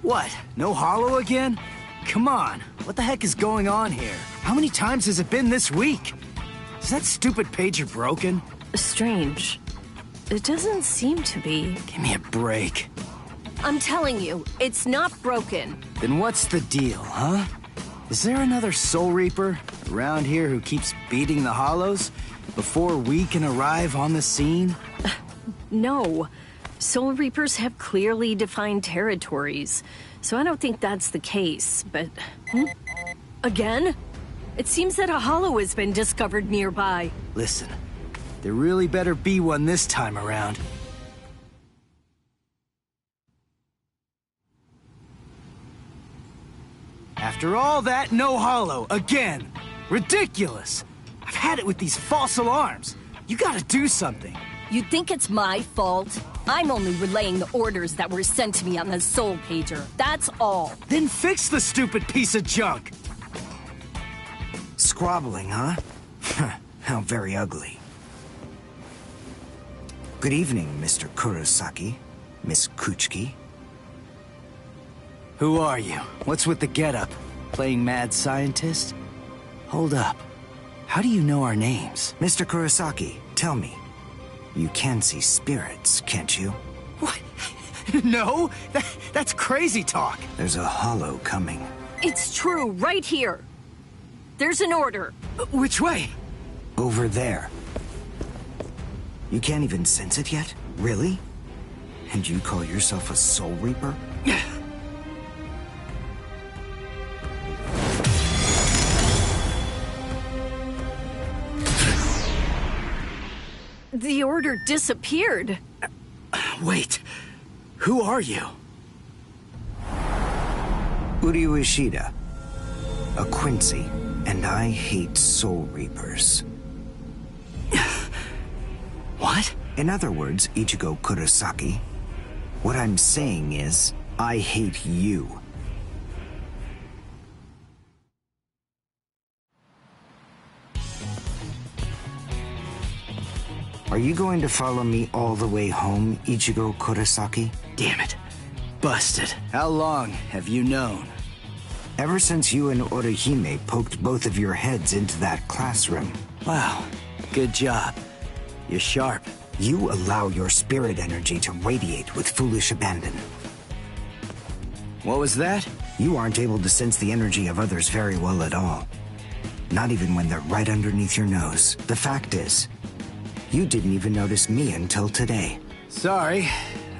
What? No hollow again? Come on, what the heck is going on here? How many times has it been this week? Is that stupid pager broken? Strange. It doesn't seem to be. Give me a break. I'm telling you, it's not broken. Then what's the deal, huh? Is there another Soul Reaper around here who keeps beating the hollows before we can arrive on the scene? No. Soul Reapers have clearly defined territories, so I don't think that's the case, but... Again? It seems that a hollow has been discovered nearby. Listen, there really better be one this time around. After all that, no hollow, again! Ridiculous! I've had it with these false alarms. You gotta do something. You think it's my fault? I'm only relaying the orders that were sent to me on the Soul Pager. That's all. Then fix the stupid piece of junk! Squabbling, huh? How very ugly. Good evening, Mr. Kurosaki, Miss Kuchiki. Who are you? What's with the getup? Playing mad scientist? Hold up. How do you know our names? Mr. Kurosaki, tell me. You can see spirits, can't you? What? No? That's crazy talk. There's a hollow coming. It's true, right here. There's an order. Which way? Over there. You can't even sense it yet? Really? And you call yourself a Soul Reaper? The order disappeared. Wait. Who are you? Uryu Ishida. A Quincy. And I hate Soul Reapers. What? In other words, Ichigo Kurosaki, what I'm saying is, I hate you. Are you going to follow me all the way home, Ichigo Kurosaki? Damn it. Busted. How long have you known? Ever since you and Orihime poked both of your heads into that classroom. Wow. Good job. You're sharp. You allow your spirit energy to radiate with foolish abandon. What was that? You aren't able to sense the energy of others very well at all. Not even when they're right underneath your nose. The fact is, you didn't even notice me until today. Sorry.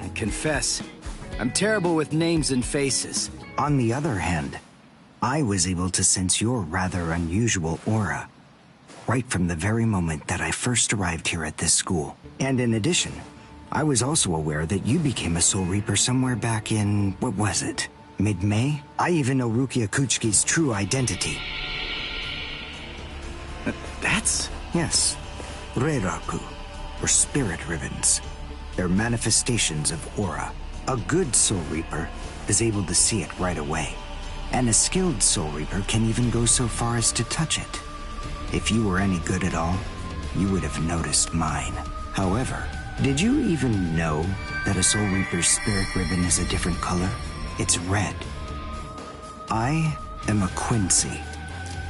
I confess. I'm terrible with names and faces. On the other hand, I was able to sense your rather unusual aura right from the very moment that I first arrived here at this school. And in addition, I was also aware that you became a Soul Reaper somewhere back in, what was it, mid-May? I even know Rukia Kuchiki's true identity. That's... Yes, Reiraku, or spirit ribbons. They're manifestations of aura. A good Soul Reaper is able to see it right away. And a skilled Soul Reaper can even go so far as to touch it. If you were any good at all, you would have noticed mine. However, did you even know that a Soul Reaper's spirit ribbon is a different color? It's red. I am a Quincy.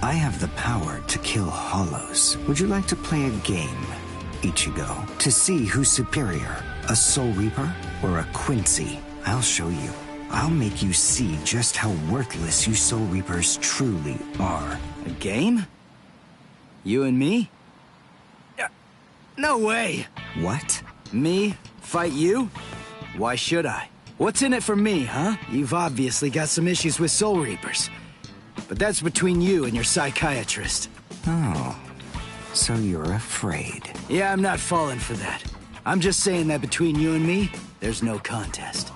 I have the power to kill hollows. Would you like to play a game, Ichigo, to see who's superior, a Soul Reaper or a Quincy? I'll show you. I'll make you see just how worthless you Soul Reapers truly are. A game? You and me? No way! What? Me? Fight you? Why should I? What's in it for me, huh? You've obviously got some issues with Soul Reapers. But that's between you and your psychiatrist. Oh, so you're afraid. Yeah, I'm not falling for that. I'm just saying that between you and me, there's no contest.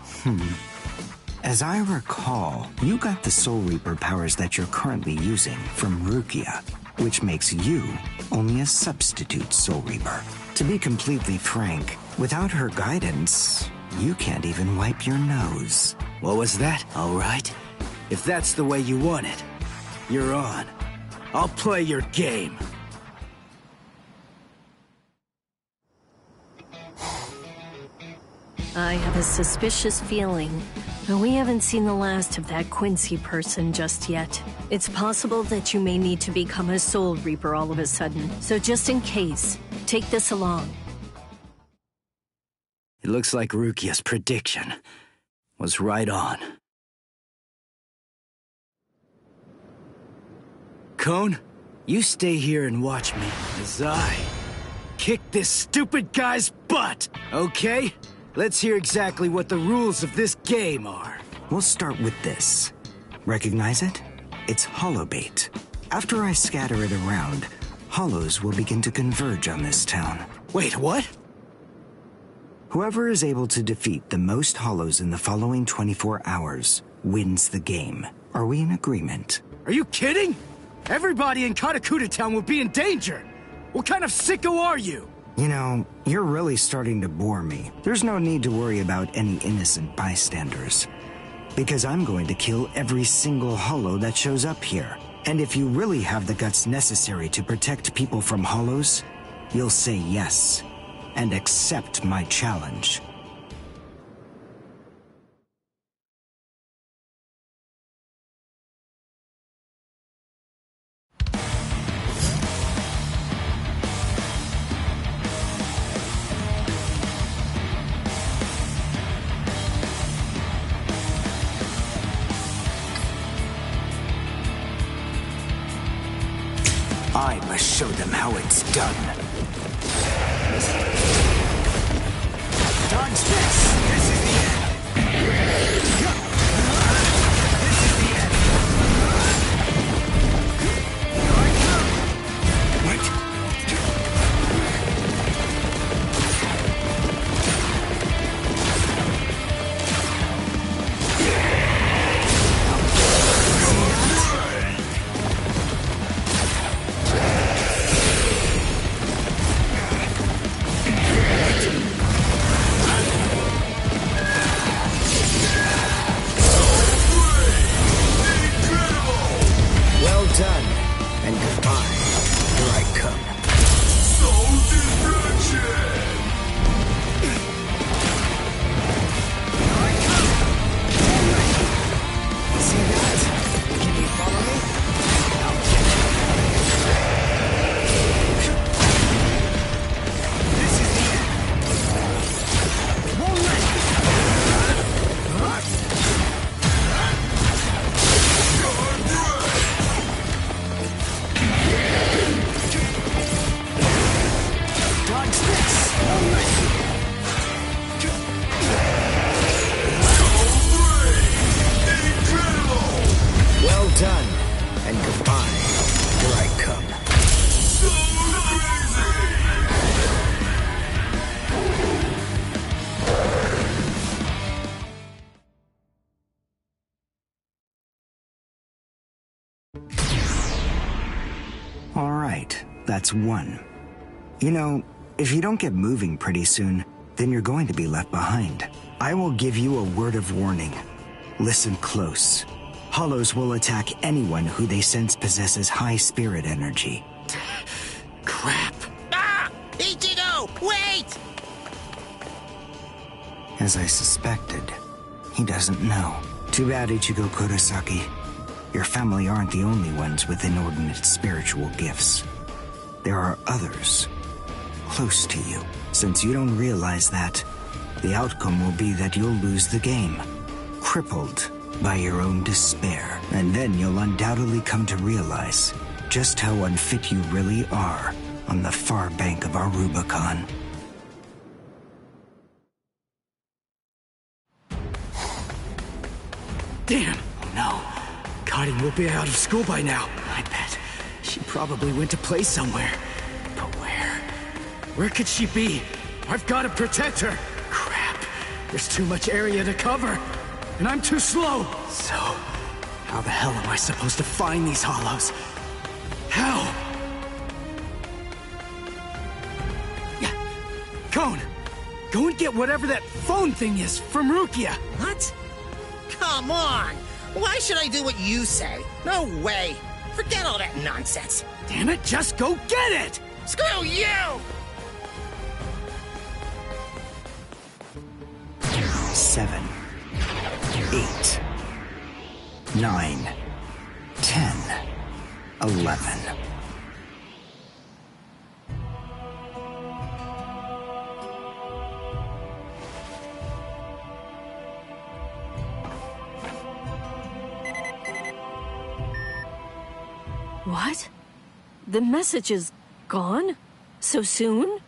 As I recall, you got the Soul Reaper powers that you're currently using from Rukia, which makes you only a substitute Soul Reaper. To be completely frank, without her guidance, you can't even wipe your nose. What was that? All right. If that's the way you want it, you're on. I'll play your game. I have a suspicious feeling, but we haven't seen the last of that Quincy person just yet. It's possible that you may need to become a Soul Reaper all of a sudden, so just in case, take this along. It looks like Rukia's prediction was right on. Cone, you stay here and watch me as I kick this stupid guy's butt, okay? Let's hear exactly what the rules of this game are. We'll start with this. Recognize it? It's holobait. After I scatter it around, hollows will begin to converge on this town. Wait, what? Whoever is able to defeat the most hollows in the following 24 hours wins the game. Are we in agreement? Are you kidding? Everybody in Katakuta Town will be in danger. What kind of sicko are you? You know, you're really starting to bore me. There's no need to worry about any innocent bystanders. Because I'm going to kill every single hollow that shows up here. And if you really have the guts necessary to protect people from hollows, you'll say yes. And accept my challenge. I must show them how it's done. Dodge this! This is the end! This is the end! Wait! All right, that's one. You know, if you don't get moving pretty soon, then you're going to be left behind. I will give you a word of warning. Listen close. Hollows will attack anyone who they sense possesses high spirit energy. Crap. Ah! Ichigo, wait! As I suspected, he doesn't know. Too bad, Ichigo Kurosaki. Your family aren't the only ones with inordinate spiritual gifts. There are others close to you. Since you don't realize that, the outcome will be that you'll lose the game, crippled by your own despair. And then you'll undoubtedly come to realize just how unfit you really are on the far bank of our Rubicon. Damn! Oh no. Karin will be out of school by now. I bet. She probably went to play somewhere. But where? Where could she be? I've got to protect her. Crap. There's too much area to cover. And I'm too slow. So, how the hell am I supposed to find these hollows? How? Cone, go and get whatever that phone thing is from Rukia. What? Come on! Why should I do what you say? No way! Forget all that nonsense! Damn it, just go get it! Screw you! 7, 8, 9, 10, 11. What? The message is gone? So soon?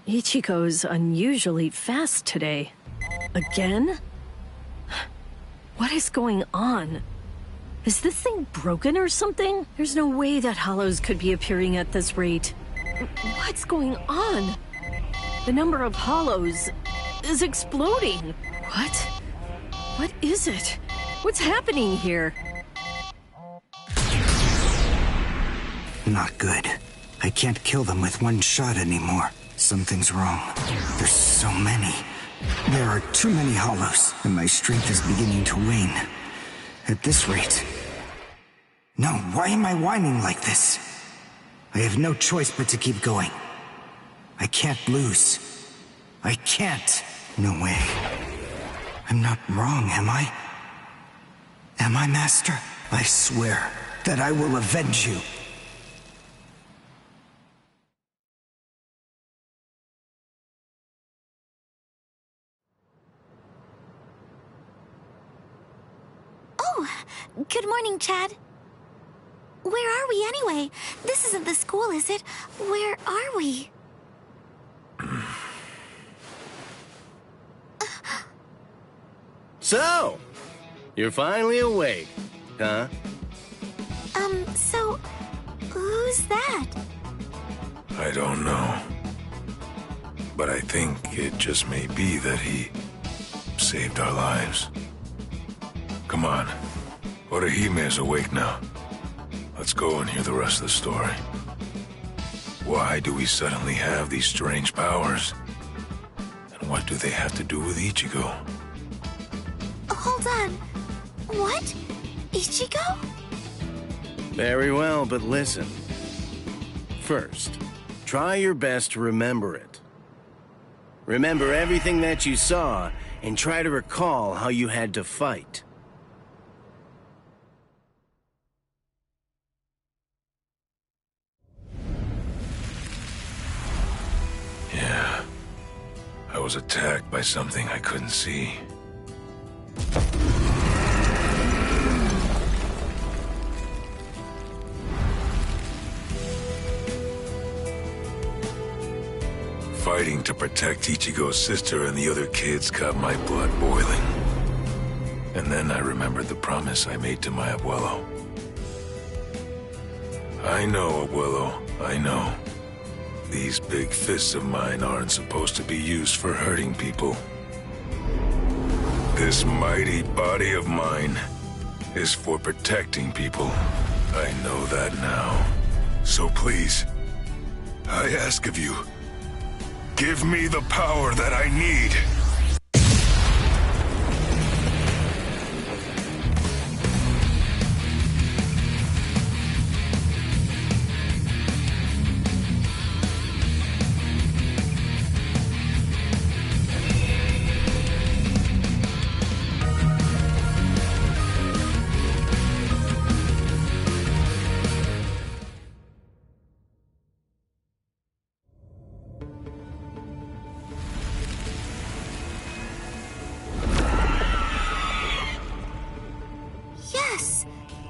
Ichigo's unusually fast today. Again? What is going on? Is this thing broken or something? There's no way that hollows could be appearing at this rate. What's going on? The number of hollows is exploding. What? What is it? What's happening here? Not good. I can't kill them with one shot anymore. Something's wrong. There's so many. There are too many hollows, and my strength is beginning to wane. At this rate... No, why am I whining like this? I have no choice but to keep going. I can't lose. I can't. No way. I'm not wrong, am I? Am I, Master? I swear that I will avenge you. Good morning, Chad. Where are we anyway? This isn't the school, is it? Where are we? So, you're finally awake, huh? So, who's that? I don't know. But I think it just may be that he saved our lives. Come on. Orihime is awake now. Let's go and hear the rest of the story. Why do we suddenly have these strange powers? And what do they have to do with Ichigo? Hold on. What? Ichigo? Very well, but listen. First, try your best to remember it. Remember everything that you saw, and try to recall how you had to fight. Yeah. I was attacked by something I couldn't see. Fighting to protect Ichigo's sister and the other kids got my blood boiling. And then I remembered the promise I made to my abuelo. I know, abuelo, I know. These big fists of mine aren't supposed to be used for hurting people. This mighty body of mine is for protecting people. I know that now. So please, I ask of you, give me the power that I need.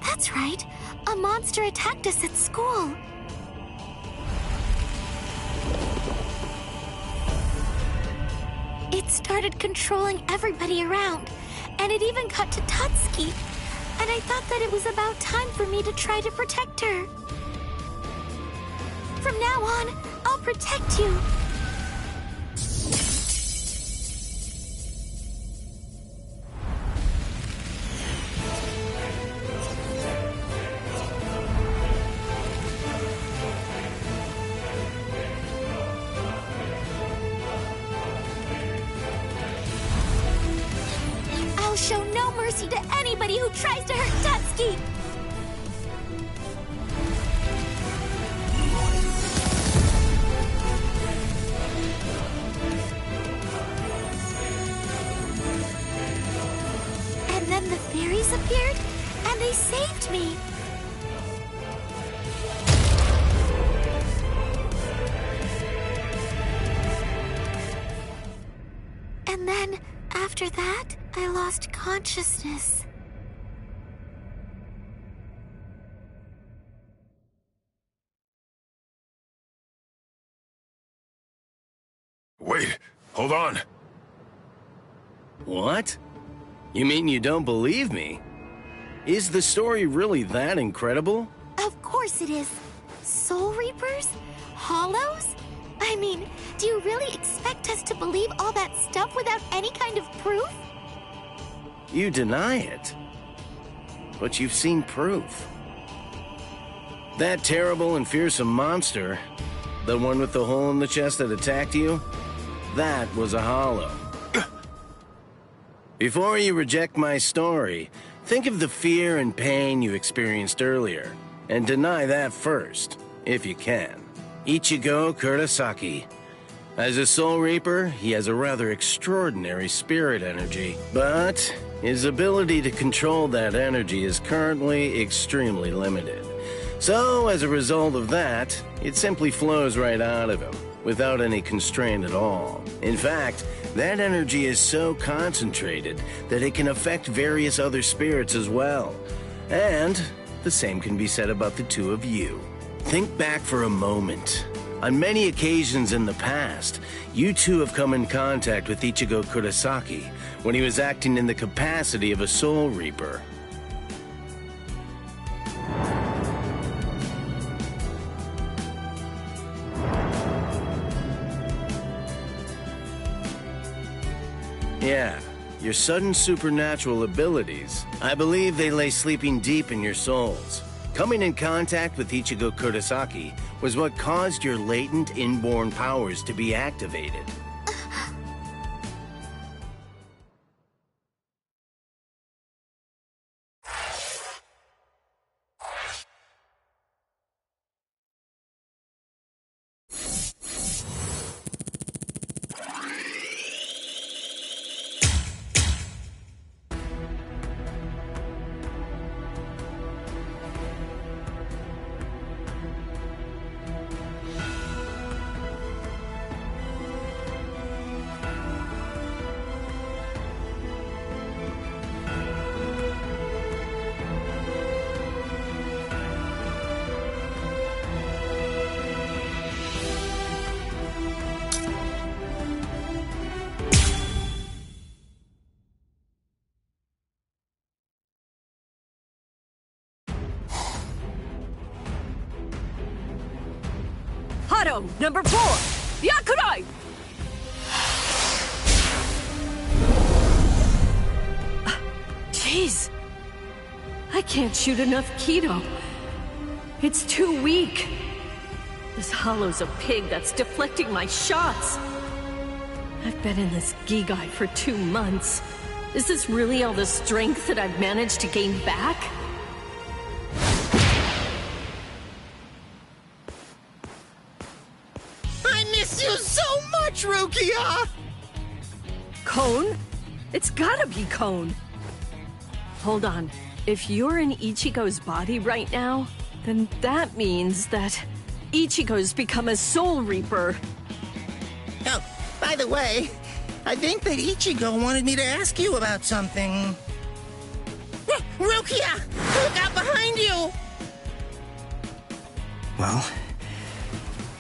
That's right. A monster attacked us at school. It started controlling everybody around, and it even got to Tatsuki. And I thought that it was about time for me to try to protect her. From now on, I'll protect you. I'll show no mercy to anybody who tries to hurt Tatsuki! After that, I lost consciousness. Wait, hold on. What? You mean you don't believe me? Is the story really that incredible? Of course it is. Soul Reapers? Hollows? I mean, do you really expect us to believe all that stuff without any kind of proof? You deny it. But you've seen proof. That terrible and fearsome monster, the one with the hole in the chest that attacked you, that was a hollow. Before you reject my story, think of the fear and pain you experienced earlier, and deny that first, if you can. Ichigo Kurosaki. As a Soul Reaper, he has a rather extraordinary spirit energy, but his ability to control that energy is currently extremely limited. So, as a result of that, it simply flows right out of him, without any constraint at all. In fact, that energy is so concentrated that it can affect various other spirits as well. And the same can be said about the two of you. Think back for a moment. On many occasions in the past, you two have come in contact with Ichigo Kurosaki when he was acting in the capacity of a Soul Reaper. Yeah, your sudden supernatural abilities, I believe they lay sleeping deep in your souls. Coming in contact with Ichigo Kurosaki was what caused your latent inborn powers to be activated. Hado, number 4! Yakurai! Jeez. I can't shoot enough Kido. It's too weak. This hollow's a pig that's deflecting my shots. I've been in this Gigai for 2 months. Is this really all the strength that I've managed to gain back? I miss you so much, Rukia! Cone? It's gotta be Cone. Hold on. If you're in Ichigo's body right now, then that means that Ichigo's become a Soul Reaper. Oh, by the way, I think that Ichigo wanted me to ask you about something. Rukia! Look out behind you! Well,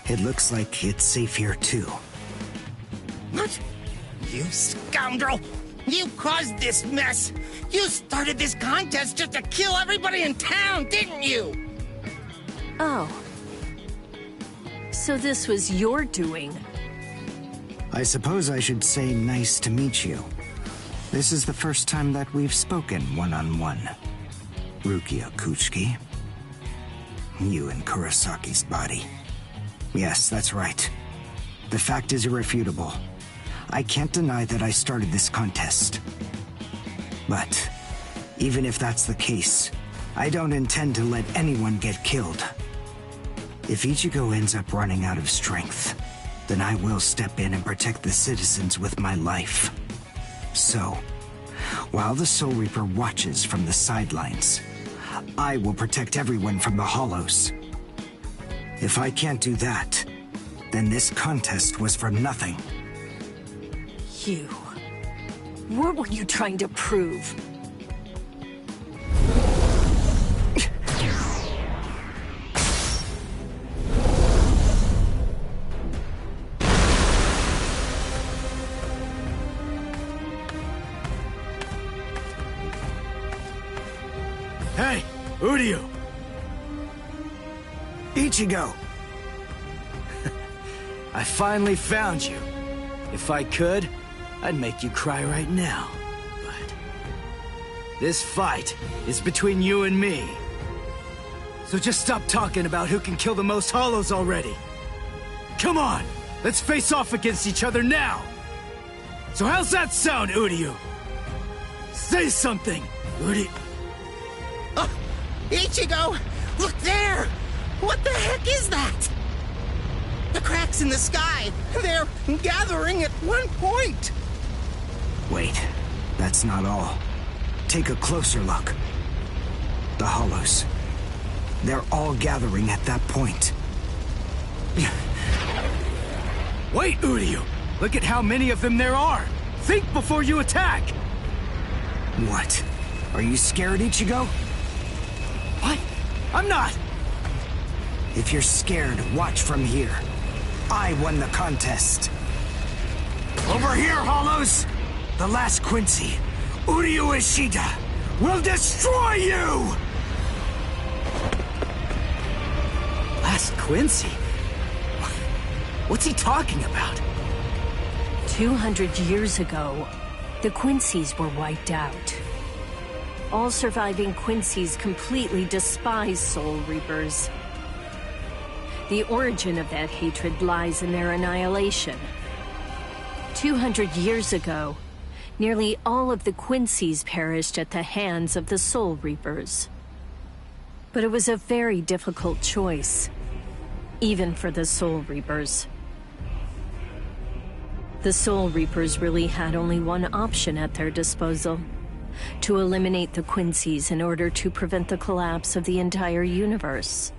it looks like it's safe here too. What? You scoundrel! You caused this mess! You started this contest just to kill everybody in town, didn't you? Oh. So this was your doing? I suppose I should say nice to meet you. This is the first time that we've spoken one-on-one. Rukia Kuchiki. You in Kurosaki's body. Yes, that's right. The fact is irrefutable. I can't deny that I started this contest. But even if that's the case, I don't intend to let anyone get killed. If Ichigo ends up running out of strength, then I will step in and protect the citizens with my life. So, while the Soul Reaper watches from the sidelines, I will protect everyone from the Hollows. If I can't do that, then this contest was for nothing. You. What were you trying to prove? Hey, Uryu! Ichigo! I finally found you. If I could, I'd make you cry right now. But this fight is between you and me. So just stop talking about who can kill the most hollows already. Come on, let's face off against each other now. So how's that sound, Uryu? Say something, Uryu. Ichigo! Look there! What the heck is that? The cracks in the sky! They're gathering at one point! Wait, that's not all. Take a closer look. The hollows. They're all gathering at that point. Wait, Uryu! Look at how many of them there are! Think before you attack! What? Are you scared, Ichigo? What? I'm not! If you're scared, watch from here. I won the contest. Over here, Hollows! The last Quincy, Uryu Ishida, will destroy you! Last Quincy? What's he talking about? 200 years ago, the Quincy's were wiped out. All surviving Quincy's completely despise Soul Reapers. The origin of that hatred lies in their annihilation. 200 years ago, nearly all of the Quincy's perished at the hands of the Soul Reapers. But it was a very difficult choice, even for the Soul Reapers. The Soul Reapers really had only one option at their disposal: to eliminate the Quincy's in order to prevent the collapse of the entire universe.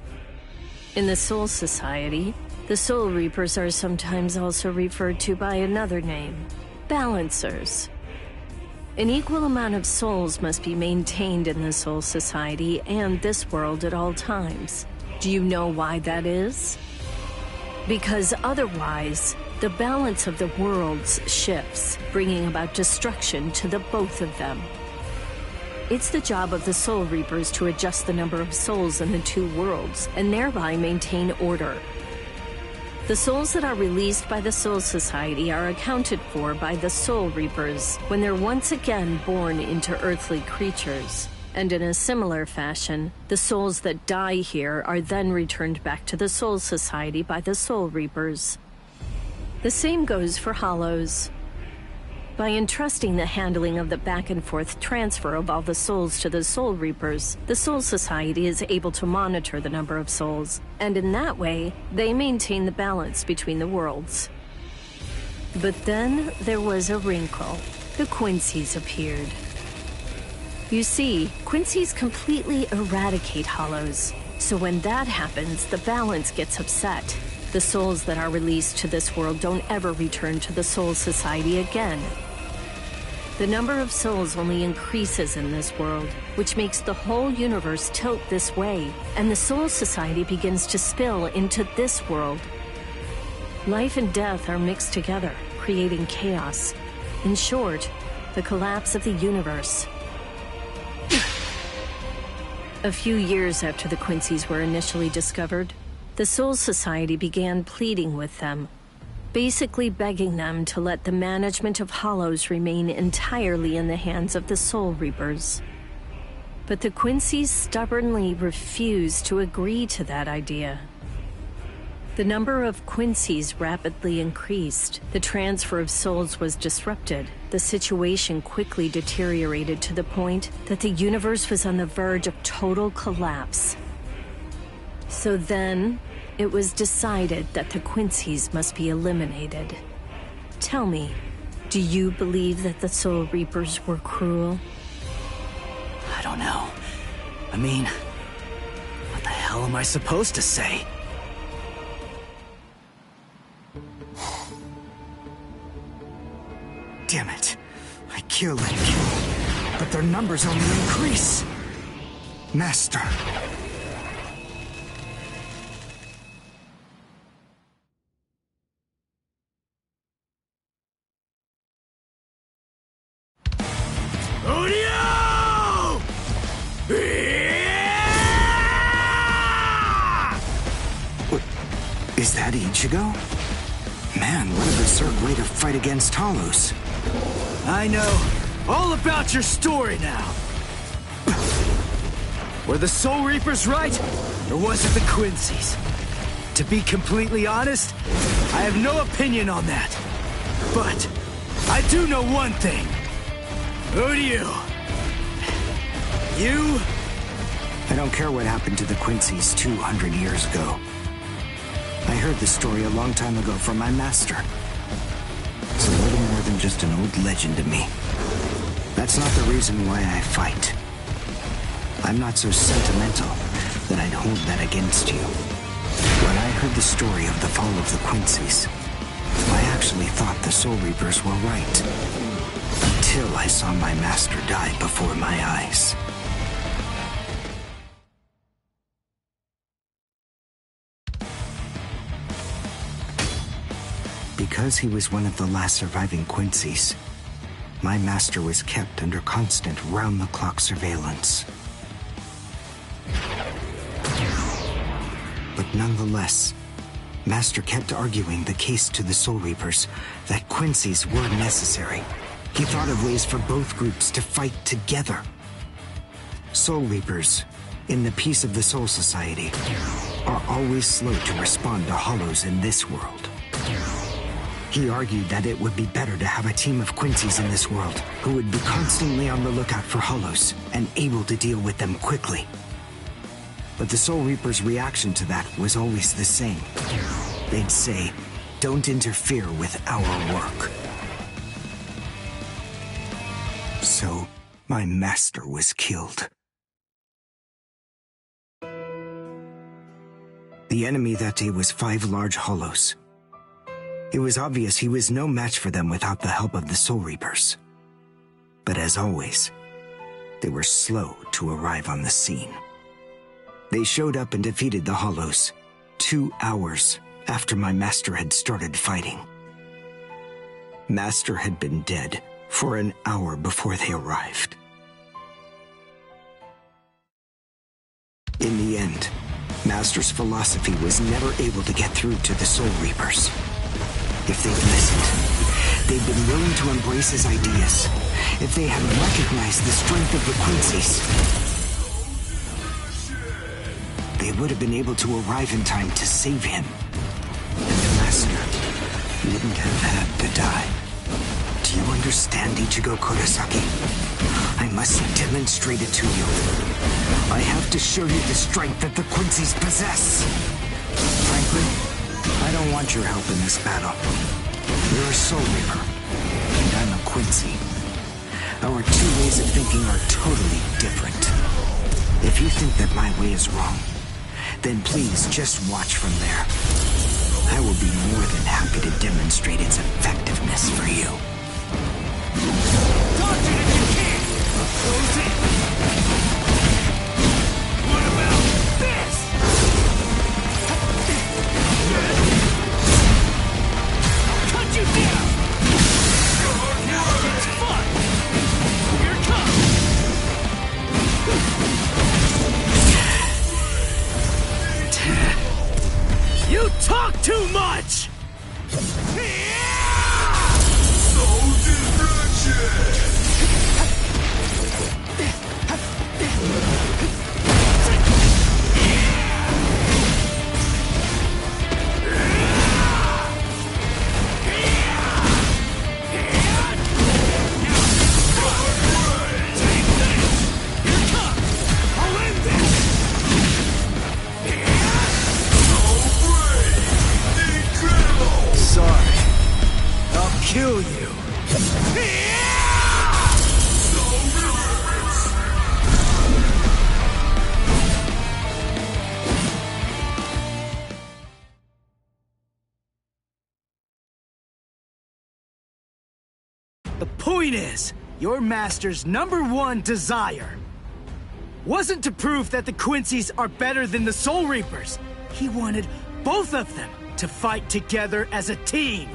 In the Soul Society, the Soul Reapers are sometimes also referred to by another name: Balancers. An equal amount of souls must be maintained in the Soul Society and this world at all times. Do you know why that is? Because otherwise, the balance of the worlds shifts, bringing about destruction to the both of them. It's the job of the Soul Reapers to adjust the number of souls in the two worlds, and thereby maintain order. The souls that are released by the Soul Society are accounted for by the Soul Reapers when they're once again born into earthly creatures. And in a similar fashion, the souls that die here are then returned back to the Soul Society by the Soul Reapers. The same goes for Hollows. By entrusting the handling of the back-and-forth transfer of all the souls to the Soul Reapers, the Soul Society is able to monitor the number of souls, and in that way, they maintain the balance between the worlds. But then there was a wrinkle. The Quincy's appeared. You see, Quincy's completely eradicate Hollows, so when that happens, the balance gets upset. The souls that are released to this world don't ever return to the Soul Society again. The number of souls only increases in this world, which makes the whole universe tilt this way, and the Soul Society begins to spill into this world. Life and death are mixed together, creating chaos. In short, the collapse of the universe. A few years after the Quincy's were initially discovered, the Soul Society began pleading with them, basically begging them to let the management of Hollows remain entirely in the hands of the Soul Reapers. But the Quincy's stubbornly refused to agree to that idea. The number of Quincy's rapidly increased, the transfer of souls was disrupted, the situation quickly deteriorated to the point that the universe was on the verge of total collapse. So then, it was decided that the Quincy's must be eliminated. Tell me, do you believe that the Soul Reapers were cruel? I don't know. I mean, what the hell am I supposed to say? Damn it. I kill and kill, but their numbers only increase. Master. Odio! Is that Ichigo? Man, what a berserk way to fight against Hollows. I know all about your story now. Were the Soul Reapers right, or was it the Quincy's? To be completely honest, I have no opinion on that. But I do know one thing. Who do you? You? I don't care what happened to the Quincy's 200 years ago. I heard the story a long time ago from my master. It's a little more than just an old legend to me. That's not the reason why I fight. I'm not so sentimental that I'd hold that against you. When I heard the story of the fall of the Quincy's, I actually thought the Soul Reapers were right. Until I saw my master die before my eyes. Because he was one of the last surviving Quincy's, my master was kept under constant round-the-clock surveillance. But nonetheless, Master kept arguing the case to the Soul Reapers that Quincy's were necessary. He thought of ways for both groups to fight together. Soul Reapers, in the peace of the Soul Society, are always slow to respond to Hollows in this world. He argued that it would be better to have a team of Quincy's in this world who would be constantly on the lookout for Hollows and able to deal with them quickly. But the Soul Reapers' reaction to that was always the same. They'd say, "Don't interfere with our work." So, my master was killed. The enemy that day was 5 large Hollows. It was obvious he was no match for them without the help of the Soul Reapers. But as always, they were slow to arrive on the scene. They showed up and defeated the Hollows 2 hours after my master had started fighting. Master had been dead for an hour before they arrived. In the end, Master's philosophy was never able to get through to the Soul Reapers. If they'd listened, they'd been willing to embrace his ideas. If they had recognized the strength of the Quincy's, they would have been able to arrive in time to save him. And the master wouldn't have had to die. Do you understand, Ichigo Kurosaki? I must demonstrate it to you. I have to show you the strength that the Quincy's possess. Frankly, I don't want your help in this battle. You're a Soul Reaper, and I'm a Quincy. Our 2 ways of thinking are totally different. If you think that my way is wrong, then please just watch from there. I will be more than happy to demonstrate its effectiveness for you. Dodge it if you can! Close it! What about this? Cut you down! Now it's fun! Here it comes! You talk too much! Kill you. The point is, your master's #1 desire wasn't to prove that the Quincy's are better than the Soul Reapers. He wanted both of them to fight together as a team.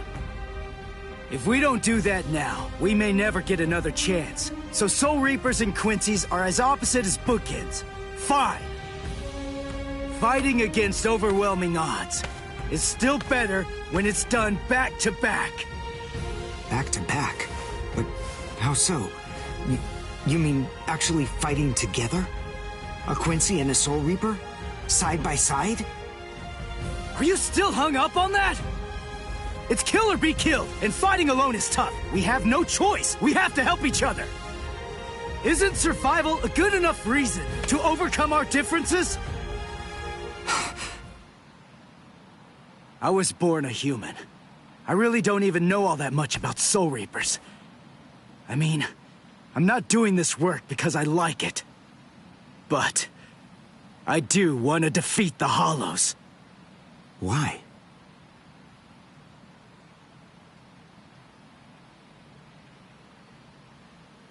If we don't do that now, we may never get another chance. So Soul Reapers and Quincy's are as opposite as bookends. Fine. Fighting against overwhelming odds is still better when it's done back to back. Back to back? But how so? You mean actually fighting together? A Quincy and a Soul Reaper? Side by side? Are you still hung up on that? It's kill or be killed, and fighting alone is tough. We have no choice. We have to help each other. Isn't survival a good enough reason to overcome our differences? I was born a human. I really don't even know all that much about Soul Reapers. I mean, I'm not doing this work because I like it. But I do want to defeat the Hollows. Why?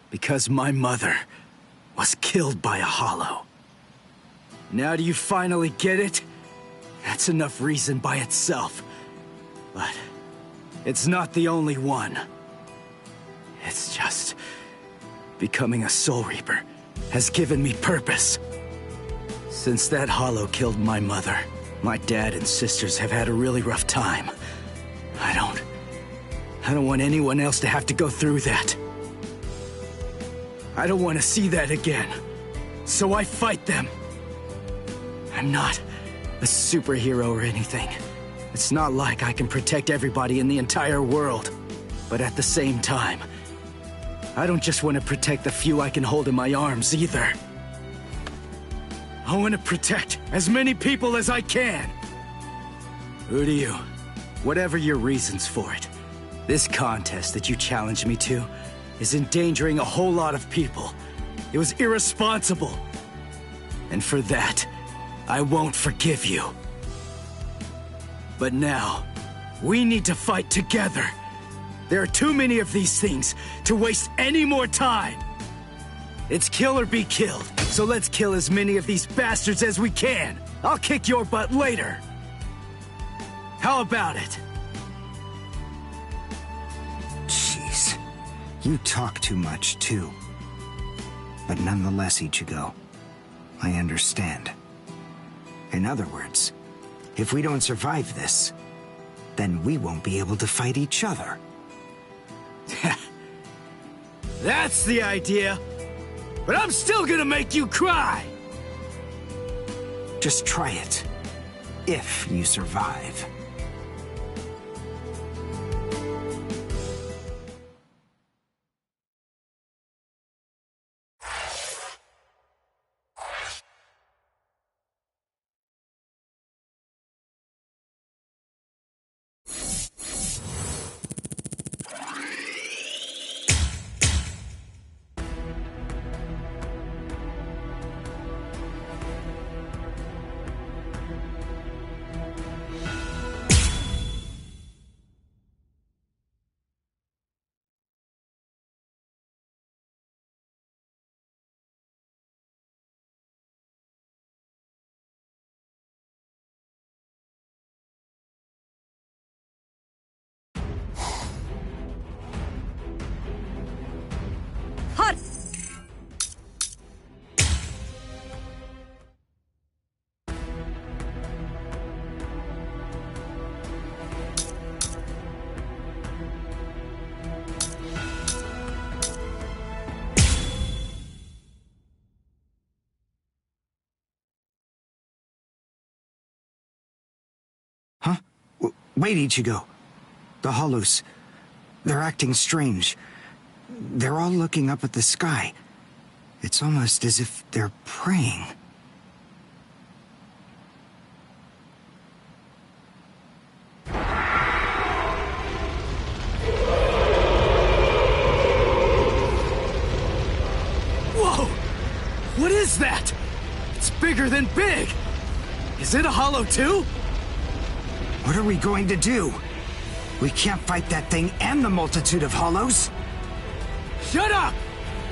Because my mother was killed by a Hollow. Now do you finally get it? That's enough reason by itself. But it's not the only one. It's just becoming a Soul Reaper has given me purpose. Since that Hollow killed my mother, my dad and sisters have had a really rough time. I don't want anyone else to have to go through that. I don't want to see that again. So I fight them. I'm not a superhero or anything. It's not like I can protect everybody in the entire world. But at the same time, I don't just want to protect the few I can hold in my arms either. I want to protect as many people as I can. Who do you? Whatever your reasons for it, this contest that you challenged me to is endangering a whole lot of people. It was irresponsible. And for that, I won't forgive you. But now, we need to fight together. There are too many of these things to waste any more time. It's kill or be killed, so let's kill as many of these bastards as we can. I'll kick your butt later. How about it? Jeez. You talk too much, too. But nonetheless, Ichigo, I understand. In other words, if we don't survive this, then we won't be able to fight each other. That's the idea. But I'm still gonna make you cry! Just try it. If you survive. Hot! Huh? Wait, Ichigo. The Hollows. They're acting strange. They're all looking up at the sky. It's almost as if they're praying. Whoa! What is that? It's bigger than big! Is it a Hollow too? What are we going to do? We can't fight that thing and the multitude of Hollows. Shut up!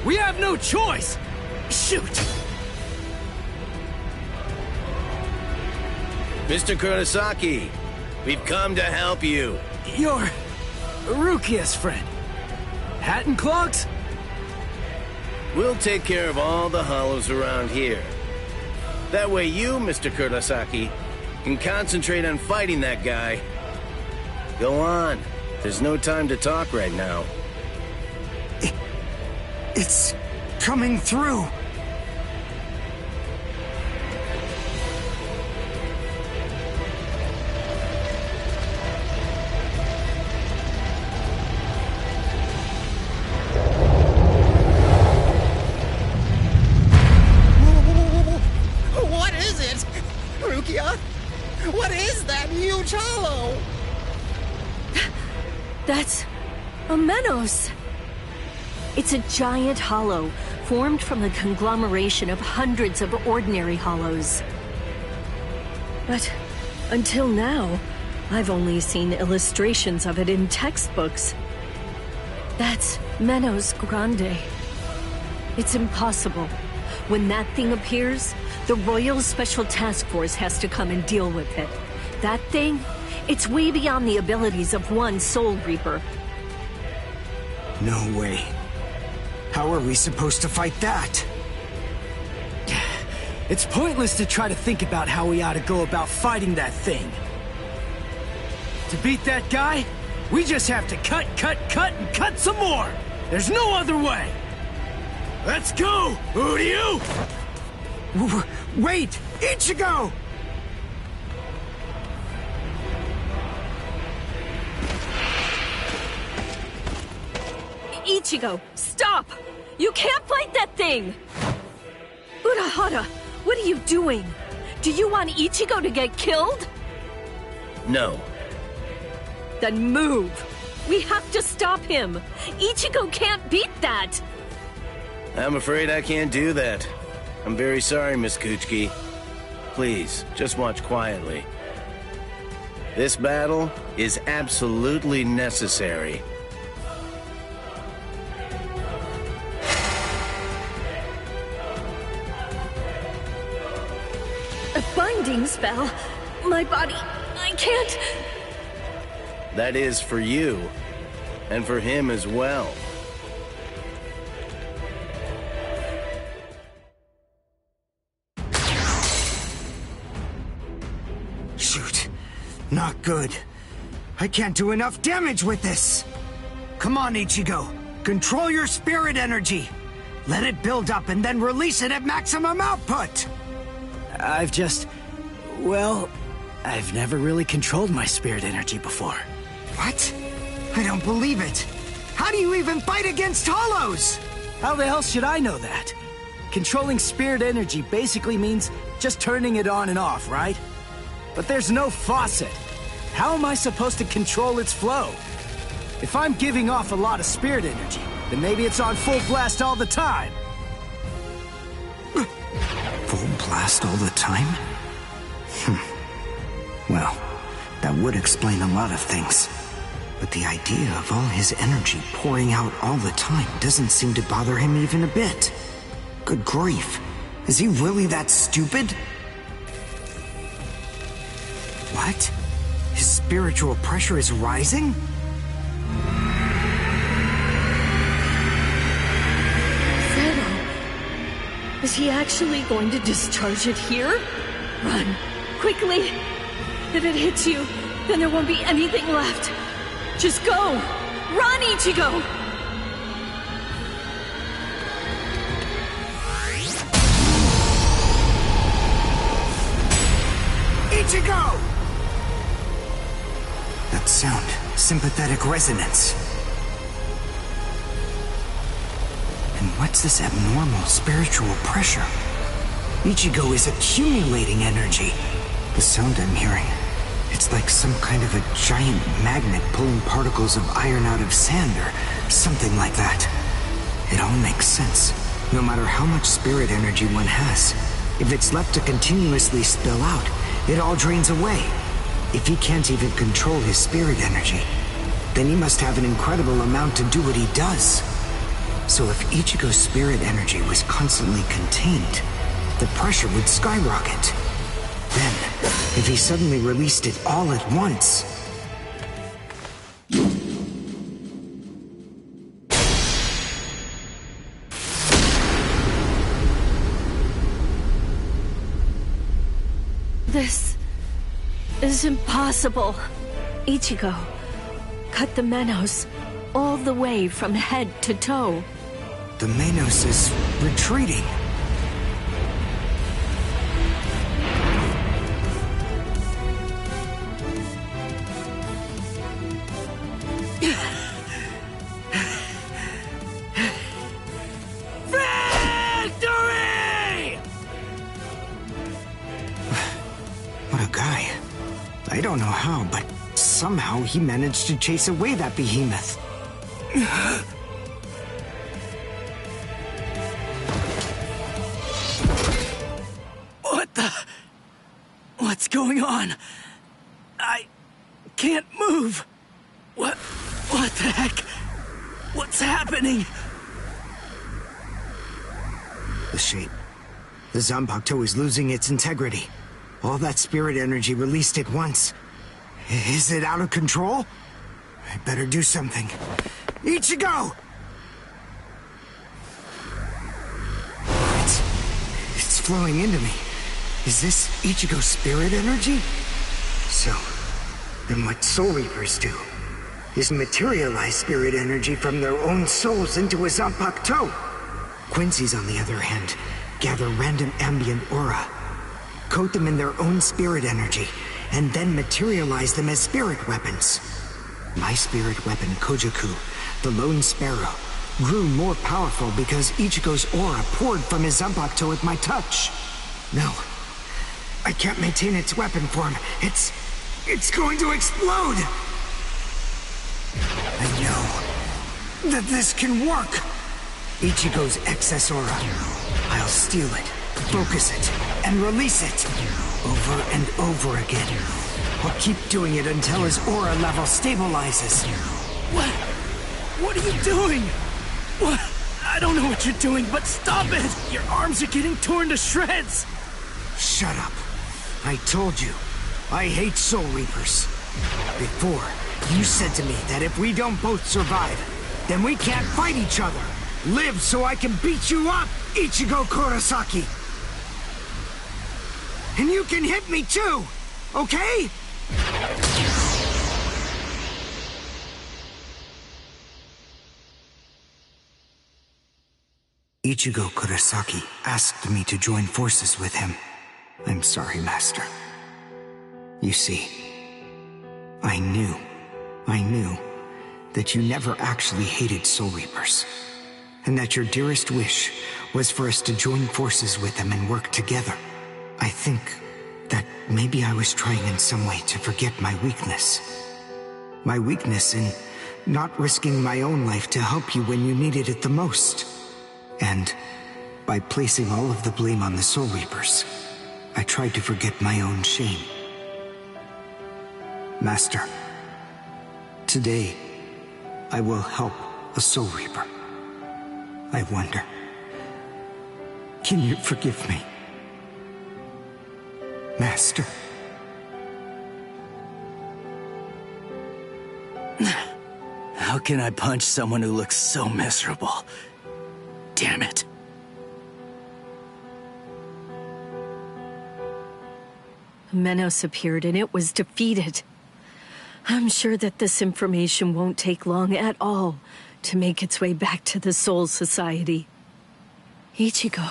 We have no choice! Shoot! Mr. Kurosaki, we've come to help you. You're Rukia's friend. Hat and clogs? We'll take care of all the hollows around here. That way you, Mr. Kurosaki, can concentrate on fighting that guy. Go on. There's no time to talk right now. It's coming through. What is it? Rukia? What is that huge hollow? That's a Menos. It's a giant hollow formed from the conglomeration of hundreds of ordinary hollows. But until now, I've only seen illustrations of it in textbooks. That's Menos Grande. It's impossible. When that thing appears, the Royal Special Task Force has to come and deal with it. That thing, it's way beyond the abilities of one Soul Reaper. No way. How are we supposed to fight that? It's pointless to try to think about how we ought to go about fighting that thing. To beat that guy, we just have to cut, and cut some more! There's no other way! Let's go, Uryu! Wait! Ichigo! Ichigo, stop! You can't fight that thing! Urahara, what are you doing? Do you want Ichigo to get killed? No. Then move! We have to stop him! Ichigo can't beat that! I'm afraid I can't do that. I'm very sorry, Miss Kuchiki. Please, just watch quietly. This battle is absolutely necessary. A binding spell? My body... I can't... That is for you, and for him as well. Shoot. Not good. I can't do enough damage with this. Come on, Ichigo. Control your spirit energy. Let it build up and then release it at maximum output. I've just... well... I've never really controlled my spirit energy before. What? I don't believe it. How do you even fight against hollows? How the hell should I know that? Controlling spirit energy basically means just turning it on and off, right? But there's no faucet. How am I supposed to control its flow? If I'm giving off a lot of spirit energy, then maybe it's on full blast all the time. Full blast all the time? Well, that would explain a lot of things. But the idea of all his energy pouring out all the time doesn't seem to bother him even a bit. Good grief. Is he really that stupid? What? His spiritual pressure is rising? Zero. Is he actually going to discharge it here? Run. Quickly. If it hits you, then there won't be anything left. Just go! Run, Ichigo! Ichigo! That sound, sympathetic resonance. And what's this abnormal spiritual pressure? Ichigo is accumulating energy. The sound I'm hearing, it's like some kind of a giant magnet pulling particles of iron out of sand or something like that. It all makes sense. No matter how much spirit energy one has, if it's left to continuously spill out, it all drains away. If he can't even control his spirit energy, then he must have an incredible amount to do what he does. So if Ichigo's spirit energy was constantly contained, the pressure would skyrocket. Then, if he suddenly released it all at once... This is impossible. Ichigo, cut the Menos all the way from head to toe. The Menos is retreating. Victory! What a guy. I don't know how, but somehow he managed to chase away that behemoth. What the... What's going on? I can't move. What the heck? What's happening? The shape. The Zanpakuto is losing its integrity. All that spirit energy released at once. Is it out of control? I better do something. Ichigo! It's flowing into me. Is this Ichigo's spirit energy? So, then what Soul Reapers do is materialize spirit energy from their own souls into a Zanpakuto. Quincy's, on the other hand, gather random ambient aura, coat them in their own spirit energy, and then materialize them as spirit weapons. My spirit weapon, Kojaku, the Lone Sparrow, grew more powerful because Ichigo's aura poured from his Zanpakuto at my touch. No, I can't maintain its weapon form. It's going to explode! I know that this can work! Ichigo's excess aura. I'll steal it, focus it, and release it. Over and over again. I'll keep doing it until his aura level stabilizes. What are you doing? What? I don't know what you're doing, but stop it! Your arms are getting torn to shreds! Shut up. I told you, I hate Soul Reapers. Before, you said to me that if we don't both survive, then we can't fight each other. Live so I can beat you up, Ichigo Kurosaki! And you can hit me too, okay? Ichigo Kurosaki asked me to join forces with him. I'm sorry, Master. You see, I knew that you never actually hated Soul Reapers, and that your dearest wish was for us to join forces with them and work together. I think that maybe I was trying in some way to forget my weakness. My weakness in not risking my own life to help you when you needed it the most. And by placing all of the blame on the Soul Reapers, I tried to forget my own shame. Master, today I will help a Soul Reaper. I wonder, can you forgive me? Master. How can I punch someone who looks so miserable? Damn it. Menos appeared and it was defeated. I'm sure that this information won't take long at all to make its way back to the Soul Society. Ichigo.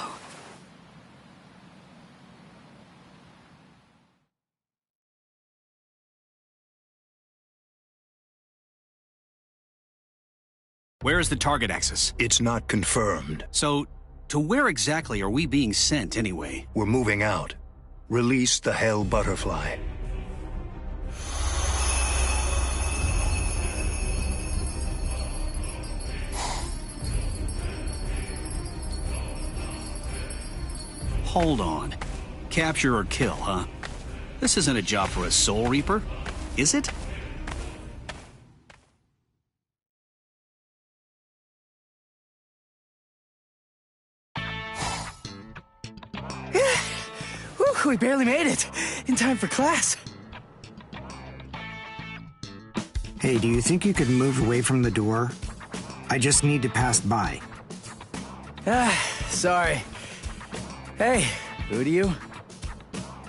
Where is the target axis? It's not confirmed. So, to where exactly are we being sent anyway? We're moving out. Release the Hell Butterfly. Hold on. Capture or kill, huh? This isn't a job for a Soul Reaper, is it? We barely made it in time for class. Hey, do you think you could move away from the door? I just need to pass by. Sorry. Hey, who do you?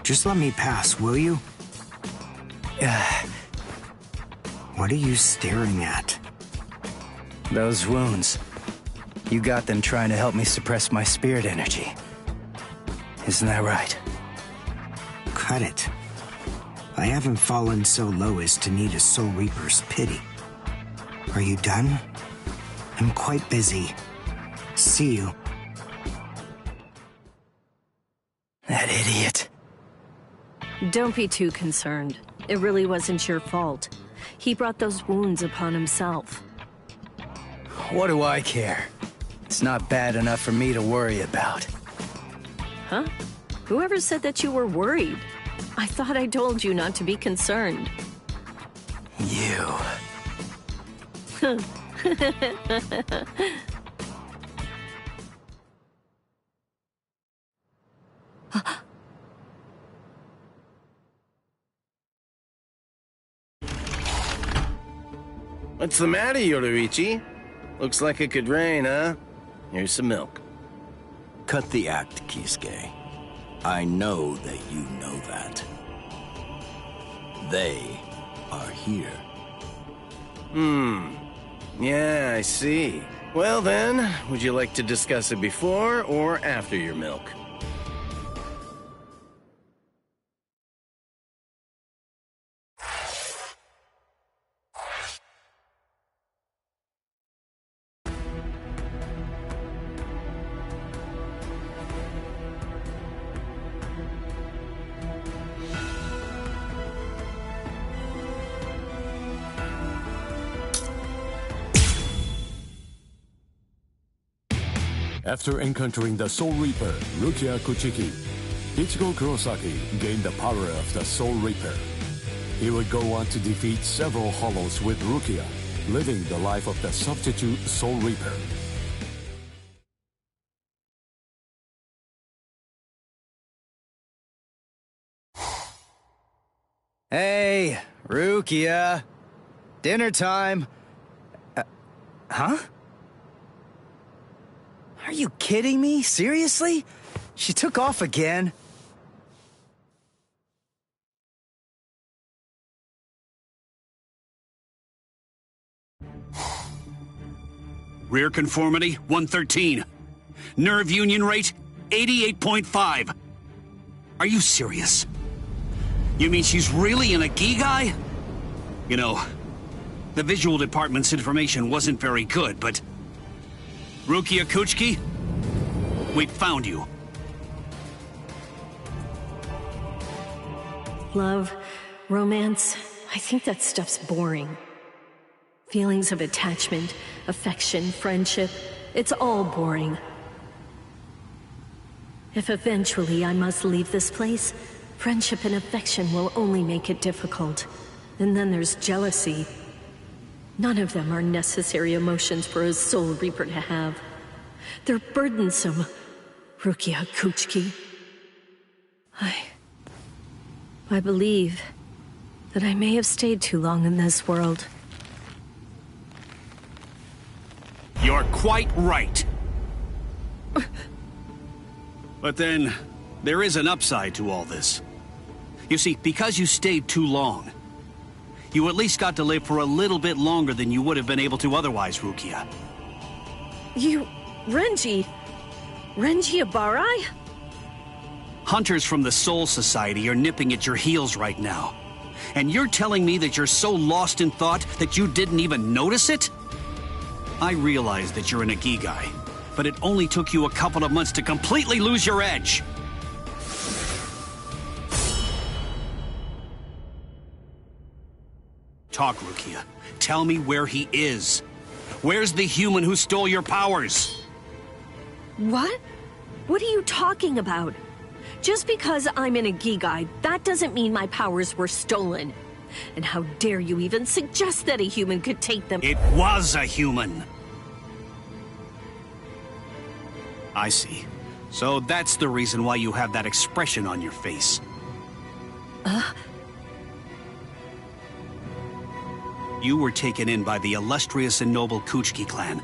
Just let me pass, will you? What are you staring at? Those wounds. You got them trying to help me suppress my spirit energy. Isn't that right? Cut it. I haven't fallen so low as to need a Soul Reaper's pity. Are you done? I'm quite busy. See you. That idiot. Don't be too concerned. It really wasn't your fault. He brought those wounds upon himself. What do I care? It's not bad enough for me to worry about. Huh? Whoever said that you were worried? I thought I told you not to be concerned. You. What's the matter, Yoruichi? Looks like it could rain, huh? Here's some milk. Cut the act, Kisuke. I know that you know that. They are here. Yeah, I see. Well then, would you like to discuss it before or after your milk? After encountering the Soul Reaper, Rukia Kuchiki, Ichigo Kurosaki gained the power of the Soul Reaper. He would go on to defeat several Hollows with Rukia, living the life of the substitute Soul Reaper. Hey, Rukia. Dinner time. Huh? Are you kidding me? Seriously? She took off again? Rear conformity, 113. Nerve union rate, 88.5. Are you serious? You mean she's really in a Gigai? You know, the visual department's information wasn't very good, but... Rukia Kuchiki, we found you. Love, romance, I think that stuff's boring. Feelings of attachment, affection, friendship, it's all boring. If eventually I must leave this place, friendship and affection will only make it difficult. And then there's jealousy. None of them are necessary emotions for a Soul Reaper to have. They're burdensome, Rukia Kuchiki. I believe that I may have stayed too long in this world. You're quite right. But then, there is an upside to all this. You see, because you stayed too long, you at least got to live for a little bit longer than you would have been able to otherwise, Rukia. Renji Abarai? Hunters from the Soul Society are nipping at your heels right now. And you're telling me that you're so lost in thought that you didn't even notice it? I realize that you're an Ikigai, but it only took you a couple of months to completely lose your edge. Talk, Rukia. Tell me where he is. Where's the human who stole your powers? What? What are you talking about? Just because I'm in a Gigai, that doesn't mean my powers were stolen. And how dare you even suggest that a human could take them? It was a human. I see. So that's the reason why you have that expression on your face. You were taken in by the illustrious and noble Kuchiki clan.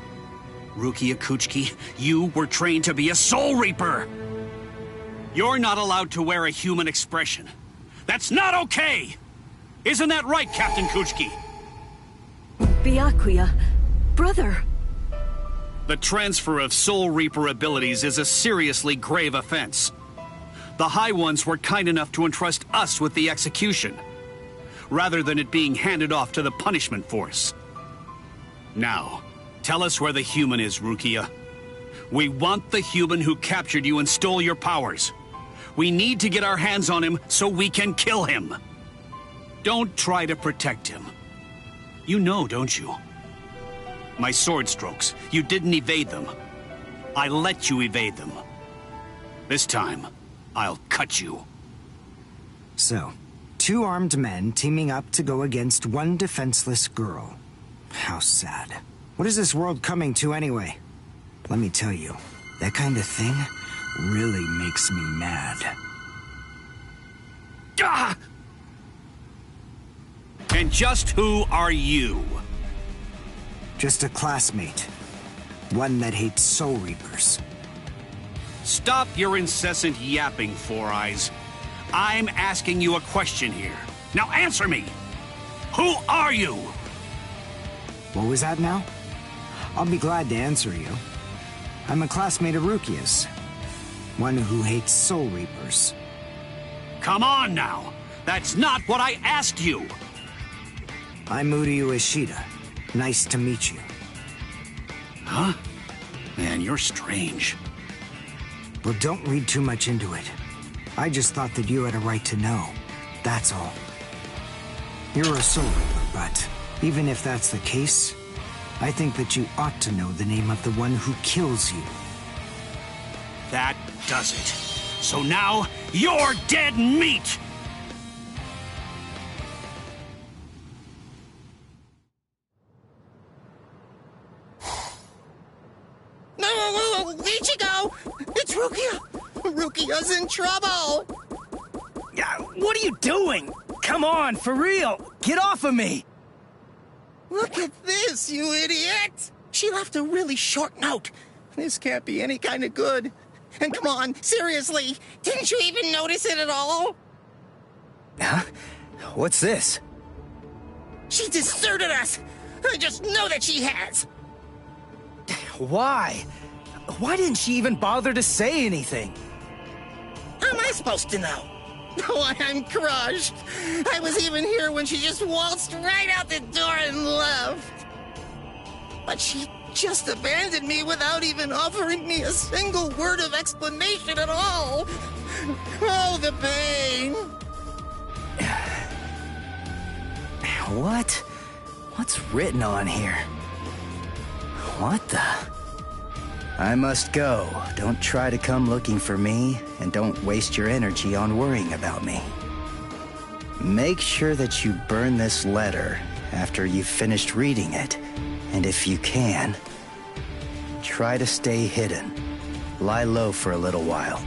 Rukia Kuchiki, you were trained to be a Soul Reaper! You're not allowed to wear a human expression. That's not okay! Isn't that right, Captain Kuchiki? Byakuya, brother. The transfer of Soul Reaper abilities is a seriously grave offense. The High Ones were kind enough to entrust us with the execution, rather than it being handed off to the punishment force. Now, tell us where the human is, Rukia. We want the human who captured you and stole your powers. We need to get our hands on him so we can kill him. Don't try to protect him. You know, don't you? My sword strokes, you didn't evade them. I let you evade them. This time, I'll cut you. So, 2 armed men teaming up to go against 1 defenseless girl. How sad. What is this world coming to anyway? Let me tell you, that kind of thing really makes me mad. Ah! And just who are you? Just a classmate. One that hates Soul Reapers. Stop your incessant yapping, Four Eyes. I'm asking you a question here. Now answer me! Who are you? What was that now? I'll be glad to answer you. I'm a classmate of Rukia's. One who hates Soul Reapers. Come on now! That's not what I asked you! I'm Uryu Ishida. Nice to meet you. Huh? Man, you're strange. Well, don't read too much into it. I just thought that you had a right to know. That's all. You're a Soul Reaper, but even if that's the case, I think that you ought to know the name of the one who kills you. That does it. So now, you're dead meat! No, Ichigo! It's Rukia! Rukia's in trouble! What are you doing? Come on, for real! Get off of me! Look at this, you idiot! She left a really short note. This can't be any kind of good. And come on, seriously, didn't you even notice it at all? Huh? What's this? She deserted us! I just know that she has! Why? Why didn't she even bother to say anything? How am I supposed to know? Oh, I'm crushed. I was even here when she just waltzed right out the door and left. But she just abandoned me without even offering me a single word of explanation at all. Oh, the pain. What? What's written on here? What the? I must go. Don't try to come looking for me, and don't waste your energy on worrying about me. Make sure that you burn this letter after you've finished reading it, and if you can, try to stay hidden. Lie low for a little while.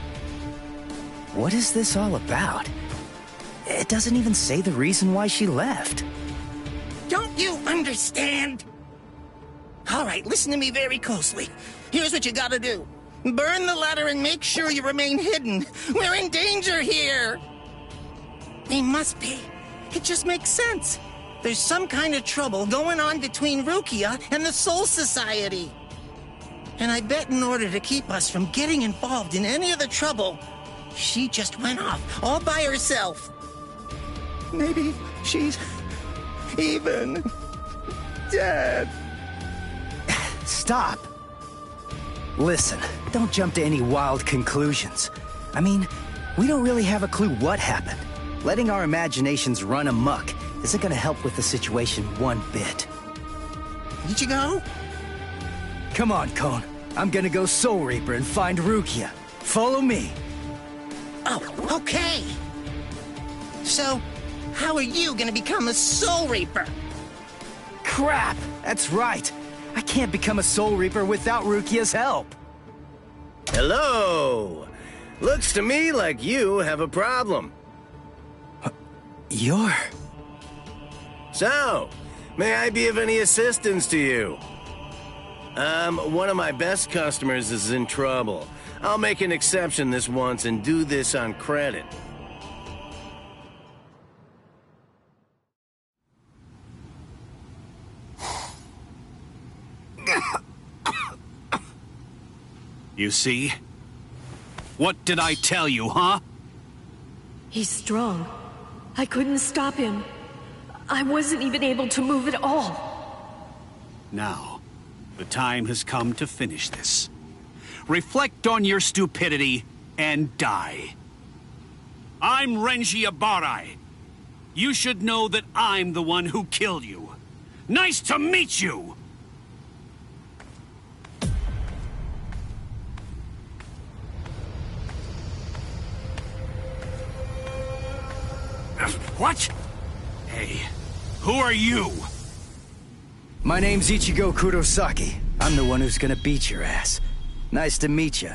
What is this all about? It doesn't even say the reason why she left. Don't you understand? All right, listen to me very closely. Here's what you gotta do. Burn the letter and make sure you remain hidden. We're in danger here. They must be. It just makes sense. There's some kind of trouble going on between Rukia and the Soul Society. And I bet in order to keep us from getting involved in any of the trouble, she just went off all by herself. Maybe she's even dead. Stop. Listen, don't jump to any wild conclusions. I mean, we don't really have a clue what happened. Letting our imaginations run amok isn't gonna help with the situation one bit. Ichigo? Come on, Kon. I'm gonna go Soul Reaper and find Rukia. Follow me. Oh, okay. So, how are you gonna become a Soul Reaper? Crap! That's right. I can't become a Soul Reaper without Rukia's help. Hello! Looks to me like you have a problem. You're... So, may I be of any assistance to you? One of my best customers is in trouble. I'll make an exception this once and do this on credit. You see? What did I tell you, huh? He's strong. I couldn't stop him. I wasn't even able to move at all. Now, the time has come to finish this. Reflect on your stupidity and die. I'm Renji Abarai. You should know that I'm the one who killed you. Nice to meet you! What? Hey, who are you? My name's Ichigo Kurosaki. I'm the one who's gonna beat your ass. Nice to meet you.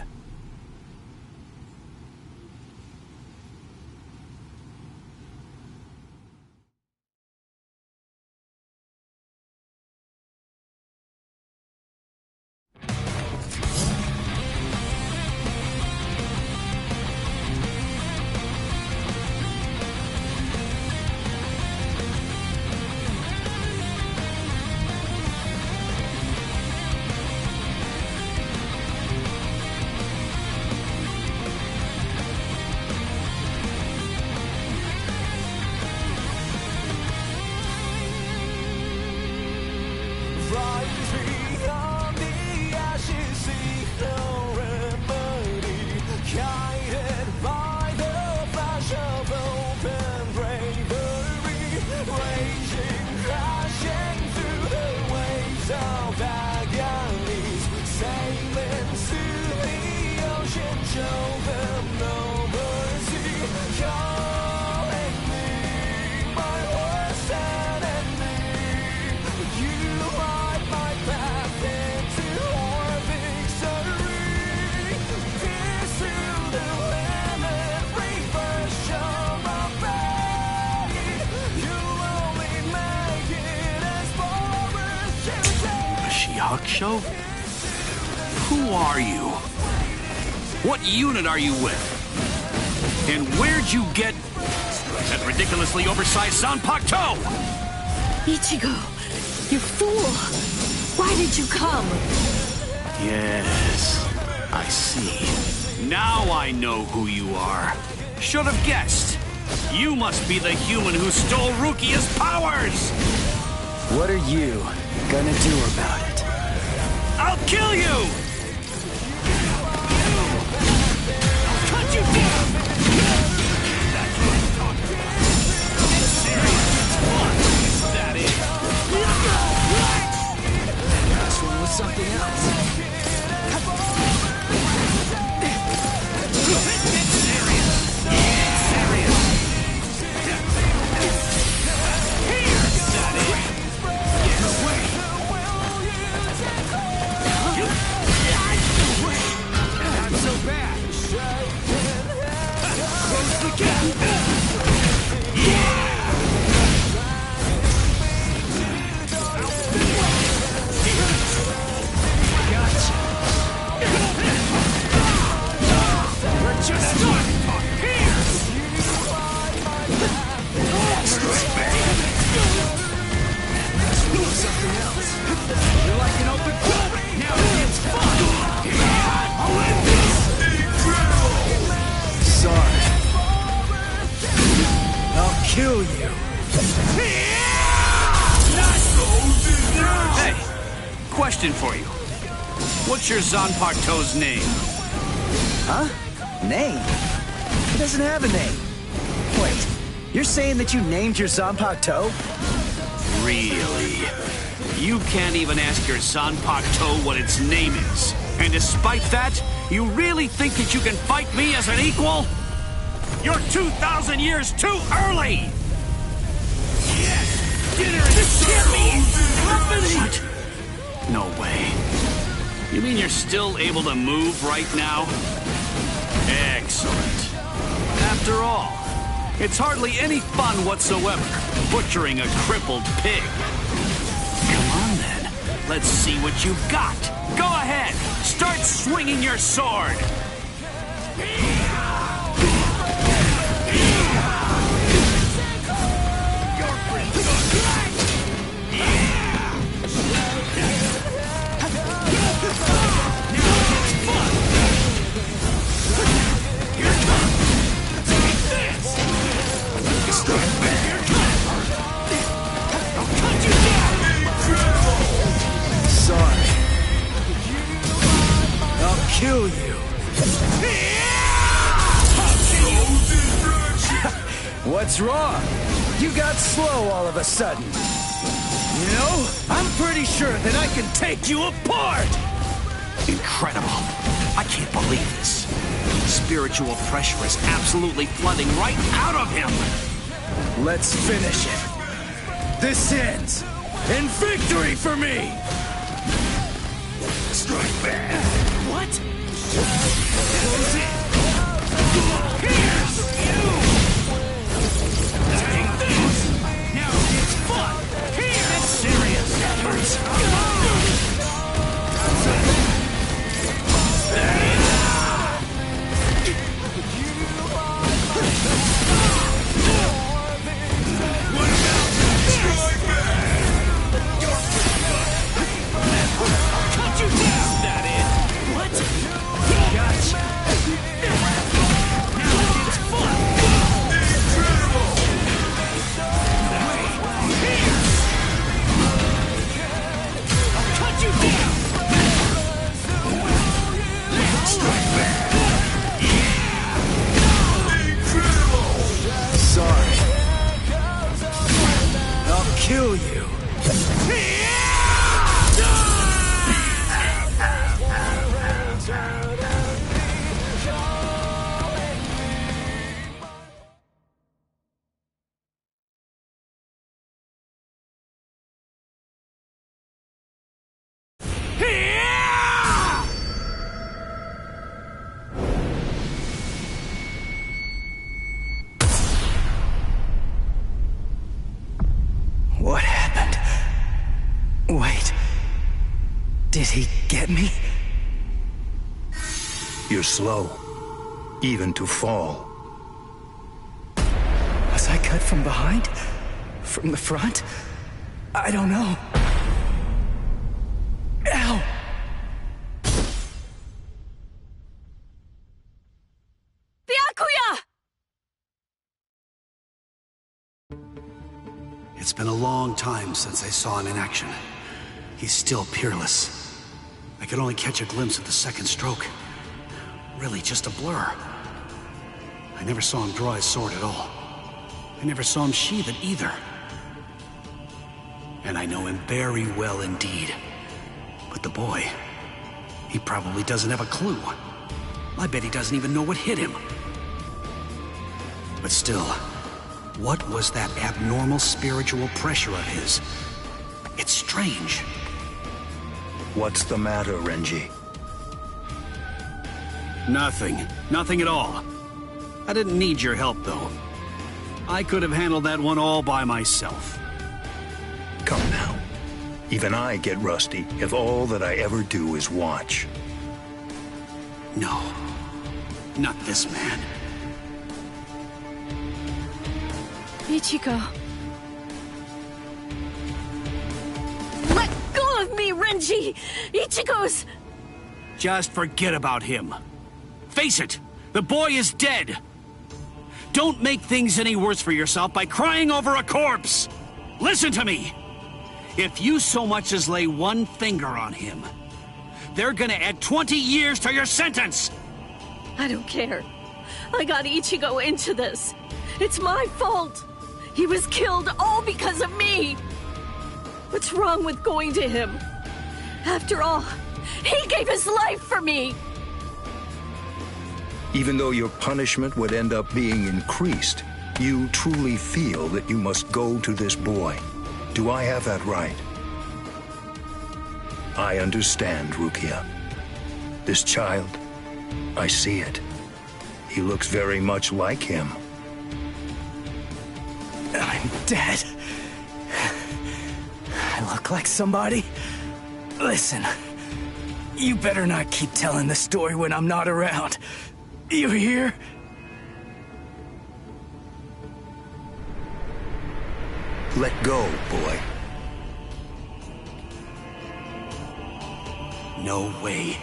Show? Who are you? What unit are you with? And where'd you get that ridiculously oversized Zanpakuto? Ichigo, you fool! Why did you come? Yes, I see. Now I know who you are. Should have guessed. You must be the human who stole Rukia's powers! What are you gonna do about it? I'll kill you! I'll cut you down! That's what I'm talking about. It's serious. It's fun. That is. This one was something else. It's serious. It's serious. Here! That is. Get away! Not so bad. Close the gap. Gotcha. We're just starting. Here. Something else. You're like an open book. Now it gets fun. Sorry. I'll kill you. Hey, question for you. What's your Zanpakuto's name? Huh? Name? He doesn't have a name. Wait, you're saying that you named your Zanpakuto? Really? You can't even ask your Zanpakuto what its name is. And despite that, you really think that you can fight me as an equal? You're 2,000 years too early! Yes! Dinner is serving! What? No way. You mean you're still able to move right now? Excellent. After all, it's hardly any fun whatsoever butchering a crippled pig. Come on then, let's see what you've got. Go ahead, start swinging your sword. Sorry. I'll kill you. What's wrong? You got slow all of a sudden. You know, I'm pretty sure that I can take you apart! Incredible. I can't believe this. Spiritual pressure is absolutely flooding right out of him. Let's finish it. This ends in victory for me! Strike back! What? Close it! Here's you! Take this! Now it's fun! Here! That's serious! That hurts! Kill you. What happened? Wait. Did he get me? You're slow, even to fall. Was I cut from behind? From the front? I don't know. Ow! Byakuya! It's been a long time since I saw him in action. He's still peerless. I could only catch a glimpse of the second stroke. Really just a blur. I never saw him draw his sword at all. I never saw him sheath it either. And I know him very well indeed. But the boy, he probably doesn't have a clue. I bet he doesn't even know what hit him. But still, what was that abnormal spiritual pressure of his? It's strange. What's the matter, Renji? Nothing. Nothing at all. I didn't need your help, though. I could have handled that one all by myself. Come now. Even I get rusty if all that I ever do is watch. No. Not this man. Ichigo. Let go of me, Renji! Ichigo's... Just forget about him. Face it, the boy is dead. Don't make things any worse for yourself by crying over a corpse. Listen to me. If you so much as lay one finger on him, they're gonna add 20 years to your sentence. I don't care. I got Ichigo into this. It's my fault. He was killed all because of me. What's wrong with going to him? After all, he gave his life for me. Even though your punishment would end up being increased, you truly feel that you must go to this boy. Do I have that right? I understand, Rukia. This child, I see it. He looks very much like him. I'm dead. I look like somebody? Listen, you better not keep telling the story when I'm not around. You hear? Let go, boy. No way.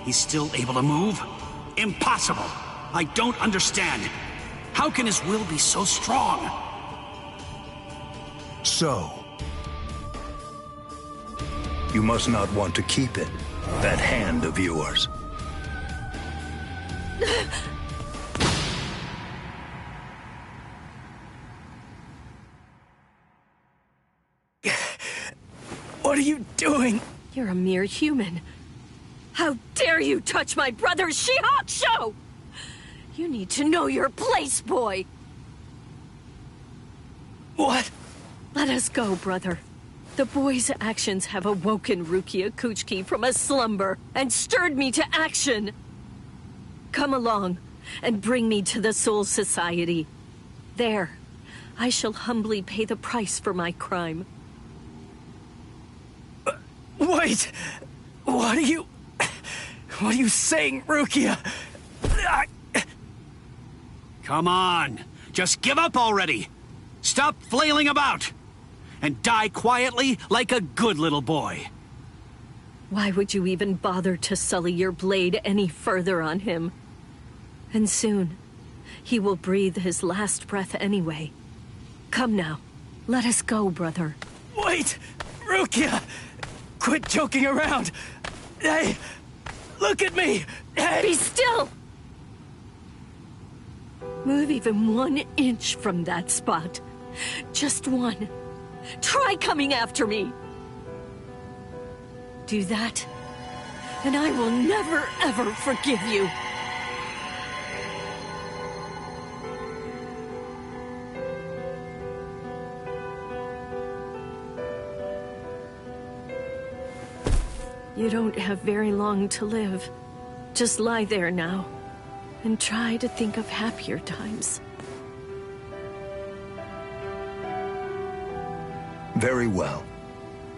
He's still able to move? Impossible! I don't understand. How can his will be so strong? So, you must not want to keep it, that hand of yours. What are you doing? You're a mere human. How dare you touch my brother's She-Hulk show! You need to know your place, boy! What? Let us go, brother. The boy's actions have awoken Rukia Kuchiki from a slumber and stirred me to action. Come along and bring me to the Soul Society. There, I shall humbly pay the price for my crime. Wait! What are you saying, Rukia? Come on! Just give up already! Stop flailing about! And die quietly like a good little boy. Why would you even bother to sully your blade any further on him? And soon, he will breathe his last breath anyway. Come now, let us go, brother. Wait! Rukia! Quit joking around! Hey! Look at me! Hey! Be still! Move even 1 inch from that spot. Just one. Try coming after me! Do that, and I will never, ever forgive you. You don't have very long to live. Just lie there now, and try to think of happier times. Very well.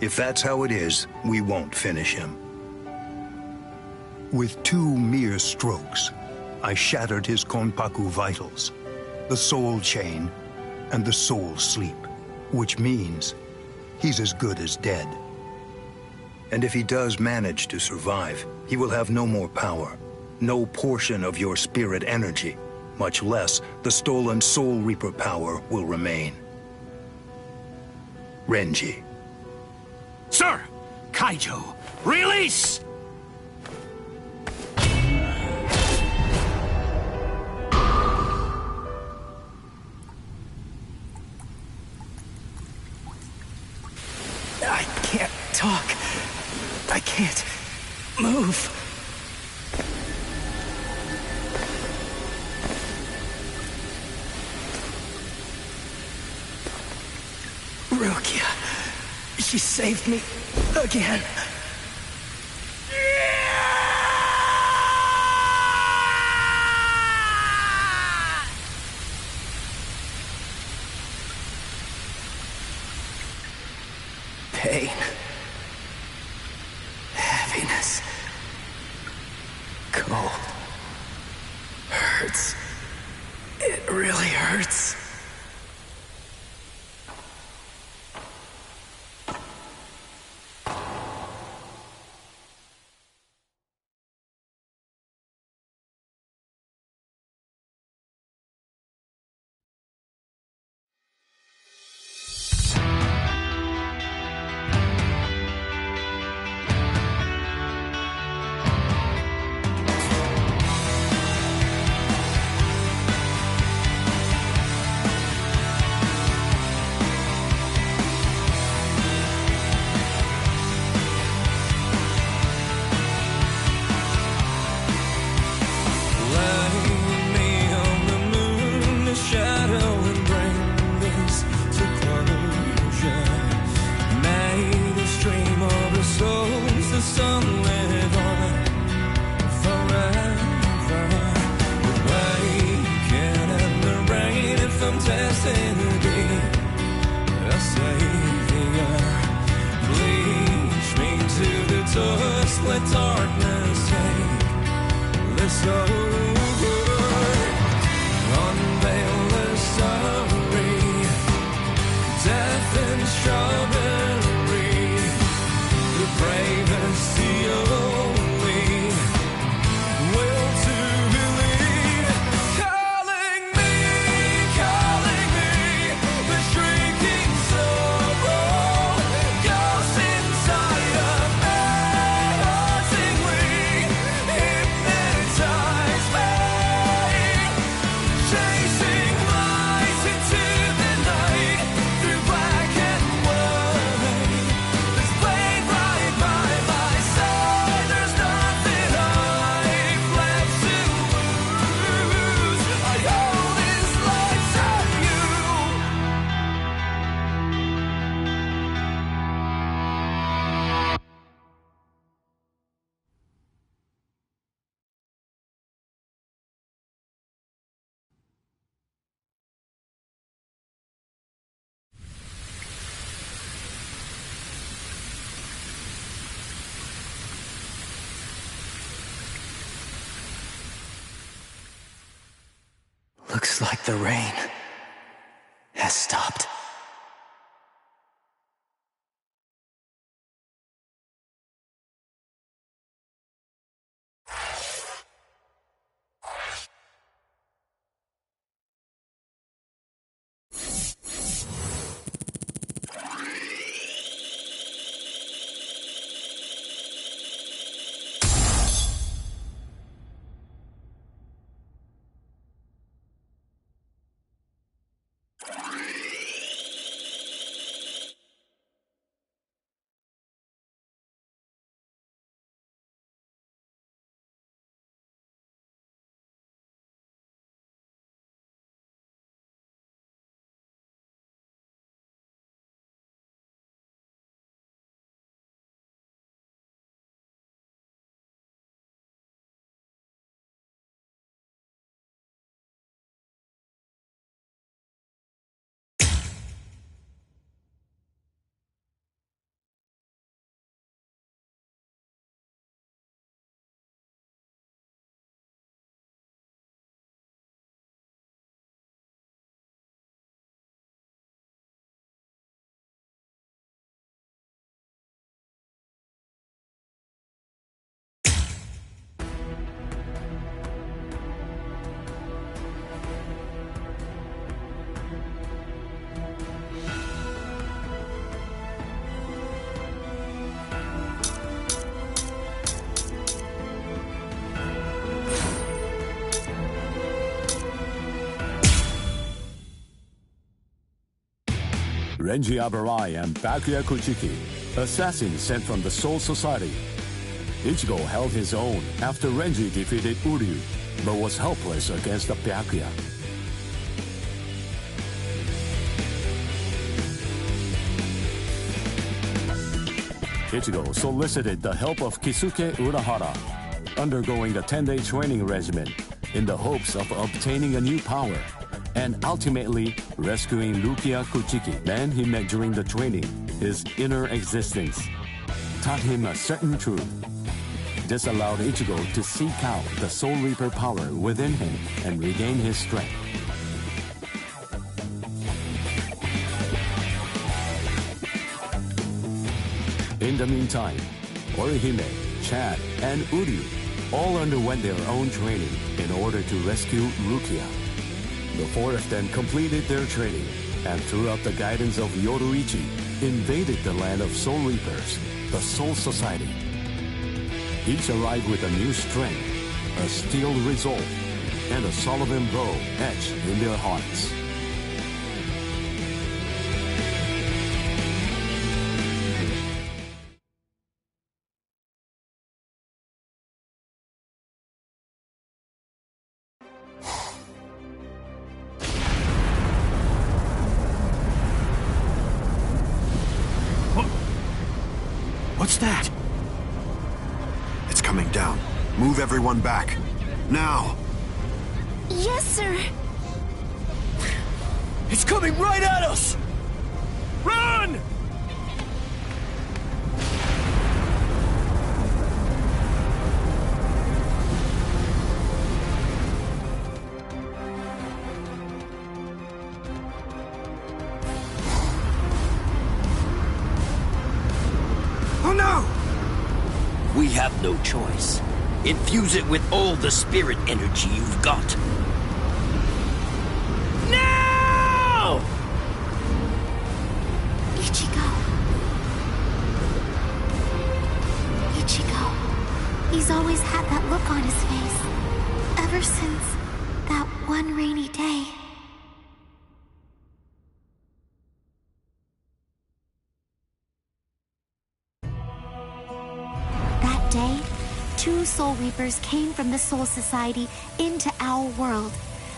If that's how it is, we won't finish him. With 2 mere strokes, I shattered his Konpaku vitals, the soul chain, and the soul sleep, which means he's as good as dead. And if he does manage to survive, he will have no more power, no portion of your spirit energy, much less the stolen Soul Reaper power will remain. Renji. Sir! Kaijo, release! I can't talk. I can't move. Rukia. She saved me again. Pain. Heaviness. Cold. Hurts. It really hurts. let darkness take this over. Unveil the story, death and strawberry, the bravest, the only will to believe. Calling me, the shrinking sorrow, ghost inside of me, hauntingly hypnotize me, chasing lights into the night, through black and white. This blade right by my side, there's nothing I've left to lose. I owe this life to you. Looks like the rain has stopped. Renji Abarai and Byakuya Kuchiki, assassins sent from the Soul Society. Ichigo held his own after Renji defeated Uryu, but was helpless against the Byakuya. Ichigo solicited the help of Kisuke Urahara, undergoing a 10-day training regimen in the hopes of obtaining a new power, and ultimately rescuing Rukia Kuchiki. Man he met during the training, his inner existence, taught him a certain truth. This allowed Ichigo to seek out the Soul Reaper power within him and regain his strength. In the meantime, Orihime, Chad, and Uryu all underwent their own training in order to rescue Rukia. The four of them completed their training, and throughout the guidance of Yoruichi, invaded the land of Soul Reapers, the Soul Society. Each arrived with a new strength, a steel resolve, and a Sullivan bow etched in their hearts. What's that? It's coming down. Move everyone back. Now! Yes, sir. It's coming right at us! Run! no! We have no choice. Infuse it with all the spirit energy you've got. Now! Ichigo. He's always had that look on his face. Ever since that one rainy day. That day, 2 Soul Reapers came from the Soul Society into our world,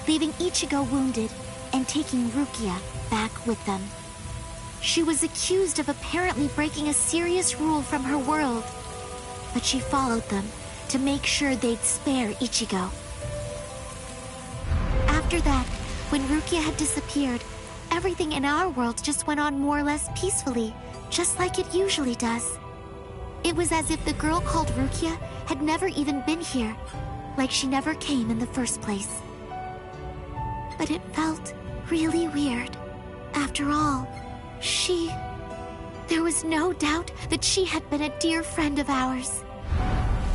leaving Ichigo wounded and taking Rukia back with them. She was accused of apparently breaking a serious rule from her world, but she followed them to make sure they'd spare Ichigo. After that, when Rukia had disappeared, everything in our world just went on more or less peacefully, just like it usually does. It was as if the girl called Rukia had never even been here, like she never came in the first place. But it felt really weird. After all, there was no doubt that she had been a dear friend of ours.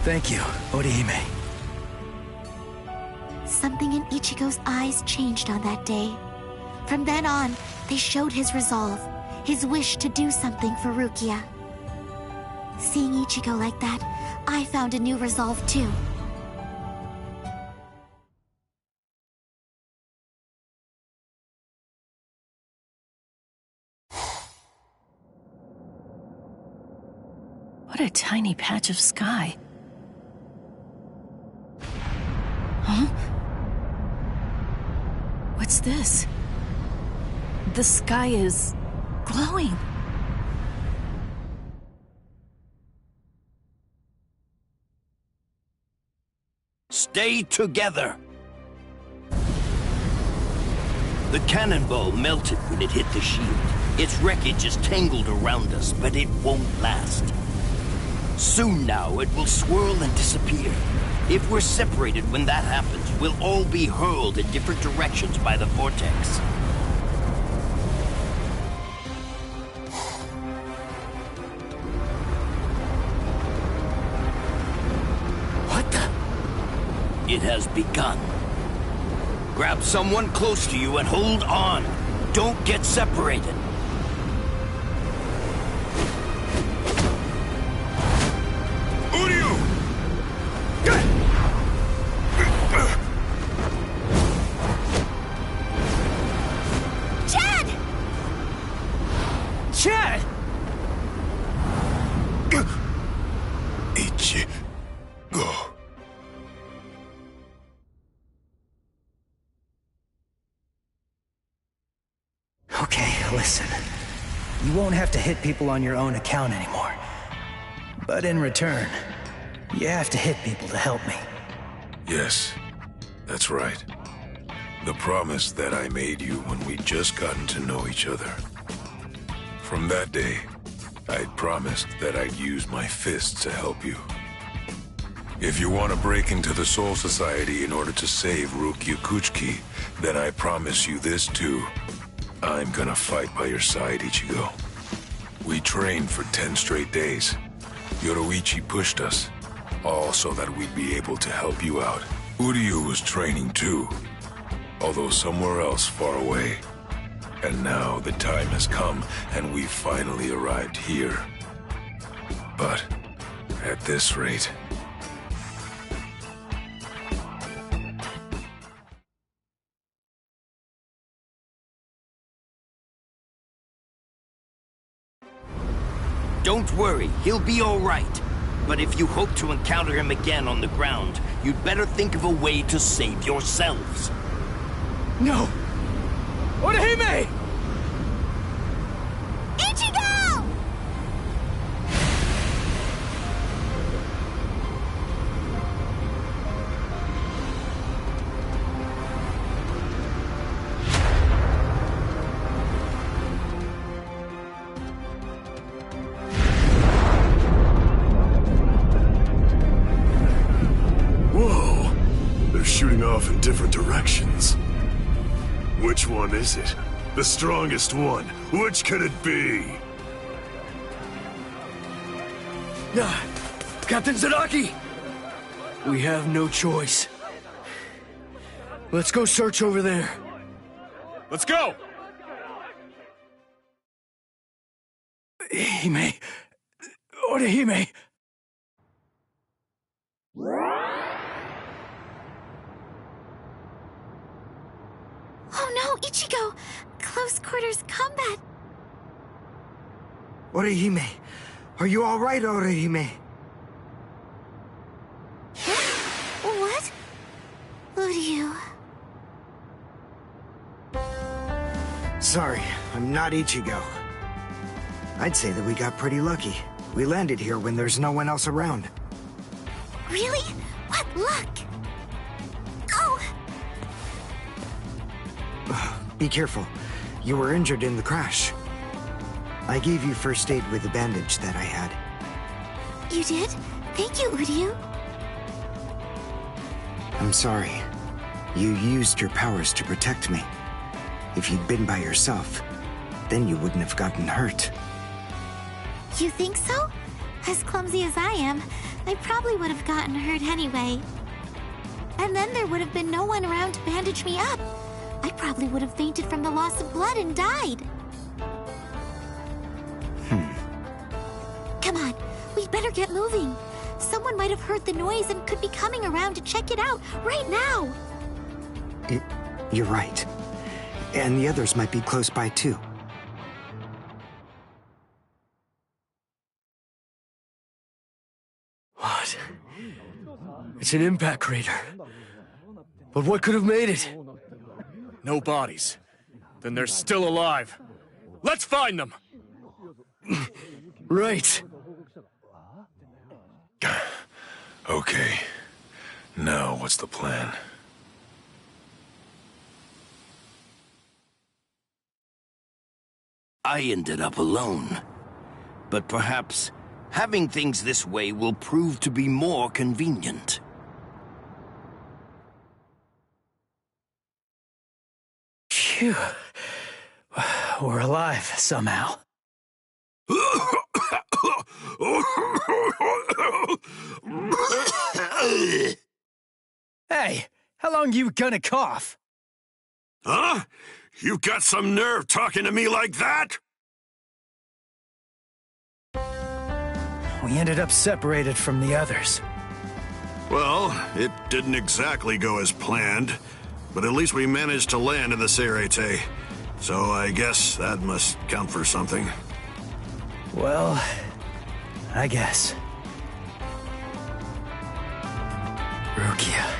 Thank you, Orihime. Something in Ichigo's eyes changed on that day. From then on, they showed his resolve, his wish to do something for Rukia. Seeing Ichigo like that, I found a new resolve too. What a tiny patch of sky. Huh? What's this? The sky is glowing. Stay together. The cannonball melted when it hit the shield. Its wreckage is tangled around us, but it won't last. Soon now, it will swirl and disappear. If we're separated when that happens, we'll all be hurled in different directions by the vortex. What the? It has begun. Grab someone close to you and hold on. Don't get separated. Listen, you won't have to hit people on your own account anymore. But in return, you have to hit people to help me. Yes, that's right. The promise that I made you when we'd just gotten to know each other. From that day, I'd promised that I'd use my fists to help you. If you want to break into the Soul Society in order to save Rukia Kuchiki, then I promise you this too. I'm gonna fight by your side, Ichigo. We trained for 10 straight days. Yoruichi pushed us, all so that we'd be able to help you out. Uryu was training too, although somewhere else far away. And now the time has come, and we've finally arrived here. But at this rate... Don't worry, he'll be all right. But if you hope to encounter him again on the ground, you'd better think of a way to save yourselves. No! Orihime! Ichigo! Shooting off in different directions. Which one is it? The strongest one? Which could it be? Captain Zadaki! We have no choice. Let's go search over there. Let's go! Hime. Orihime. Oh no, Ichigo! Close quarters combat! Orihime, are you all right, Orihime? What? Uryu. Sorry, I'm not Ichigo. I'd say that we got pretty lucky. We landed here when there's no one else around. Really? What luck! Oh! Be careful. You were injured in the crash. I gave you first aid with the bandage that I had. You did? Thank you, Uryu. I'm sorry. You used your powers to protect me. If you'd been by yourself, then you wouldn't have gotten hurt. You think so? As clumsy as I am, I probably would have gotten hurt anyway. And then there would have been no one around to bandage me up. I probably would have fainted from the loss of blood and died. Come on, we'd better get moving. Someone might have heard the noise and could be coming around to check it out right now. You're right. And the others might be close by too. What? It's an impact crater. But what could have made it? No bodies. Then they're still alive. Let's find them! Right. Okay. Now, what's the plan? I ended up alone. But perhaps having things this way will prove to be more convenient. Phew. We're alive, somehow. Hey, how long you gonna cough? Huh? You got some nerve talking to me like that? We ended up separated from the others. Well, it didn't exactly go as planned, but at least we managed to land in the Serete. So I guess that must count for something. Well, I guess. Rukia.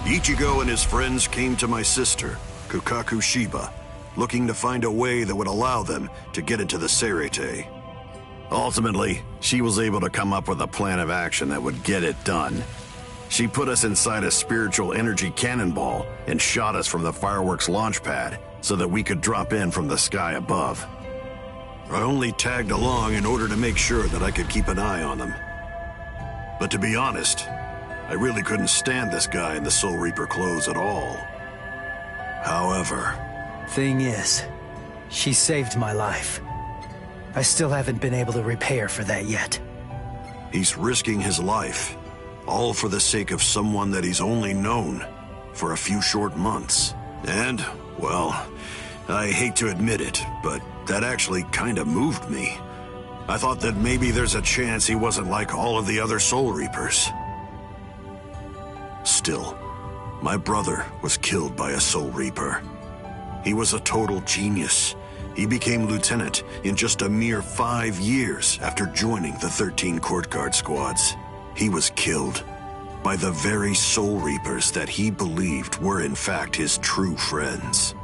Ichigo and his friends came to my sister, Kukaku Shiba, looking to find a way that would allow them to get into the Serete. Ultimately, she was able to come up with a plan of action that would get it done. She put us inside a spiritual energy cannonball and shot us from the fireworks launch pad so that we could drop in from the sky above. I only tagged along in order to make sure that I could keep an eye on them. But to be honest, I really couldn't stand this guy in the Soul Reaper clothes at all. However... Thing is, she saved my life. I still haven't been able to repay her for that yet. He's risking his life, all for the sake of someone that he's only known for a few short months. And, well, I hate to admit it, but that actually kind of moved me. I thought that maybe there's a chance he wasn't like all of the other Soul Reapers. Still, my brother was killed by a Soul Reaper. He was a total genius. He became lieutenant in just a mere 5 years after joining the 13 Court Guard squads. He was killed by the very Soul Reapers that he believed were in fact his true friends.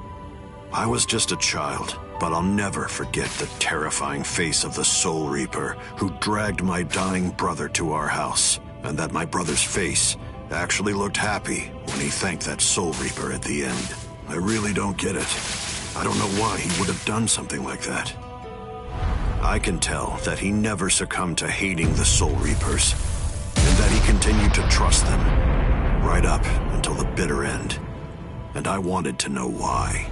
I was just a child, but I'll never forget the terrifying face of the Soul Reaper who dragged my dying brother to our house, and that my brother's face actually looked happy when he thanked that Soul Reaper at the end. I really don't get it. I don't know why he would have done something like that. I can tell that he never succumbed to hating the Soul Reapers, and that he continued continued to trust them. Right up until the bitter end. And I wanted to know why.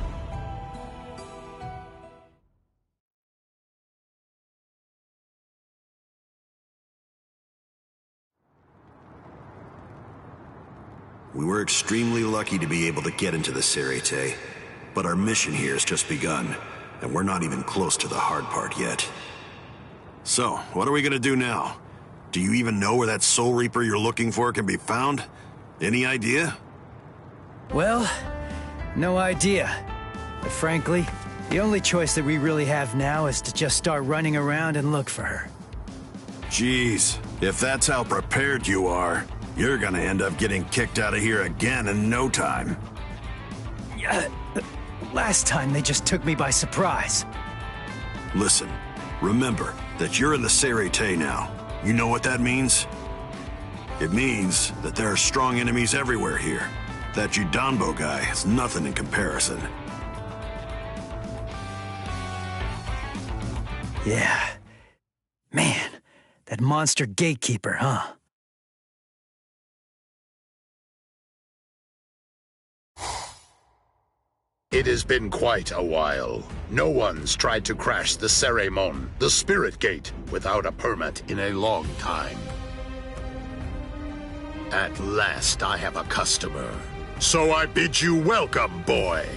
We were extremely lucky to be able to get into the Serite, but our mission here has just begun, and we're not even close to the hard part yet. So, what are we gonna do now? Do you even know where that Soul Reaper you're looking for can be found? Any idea? Well, no idea. But frankly, the only choice that we really have now is to just start running around and look for her. Jeez, if that's how prepared you are, you're gonna end up getting kicked out of here again in no time. Yeah, last time they just took me by surprise. Listen, remember that you're in the Serite now. You know what that means? It means that there are strong enemies everywhere here. That Judanbo guy is nothing in comparison. Yeah. Man, that monster gatekeeper, huh? It has been quite a while. No one's tried to crash the Ceremon, the Spirit Gate, without a permit in a long time. At last I have a customer. So I bid you welcome, boy.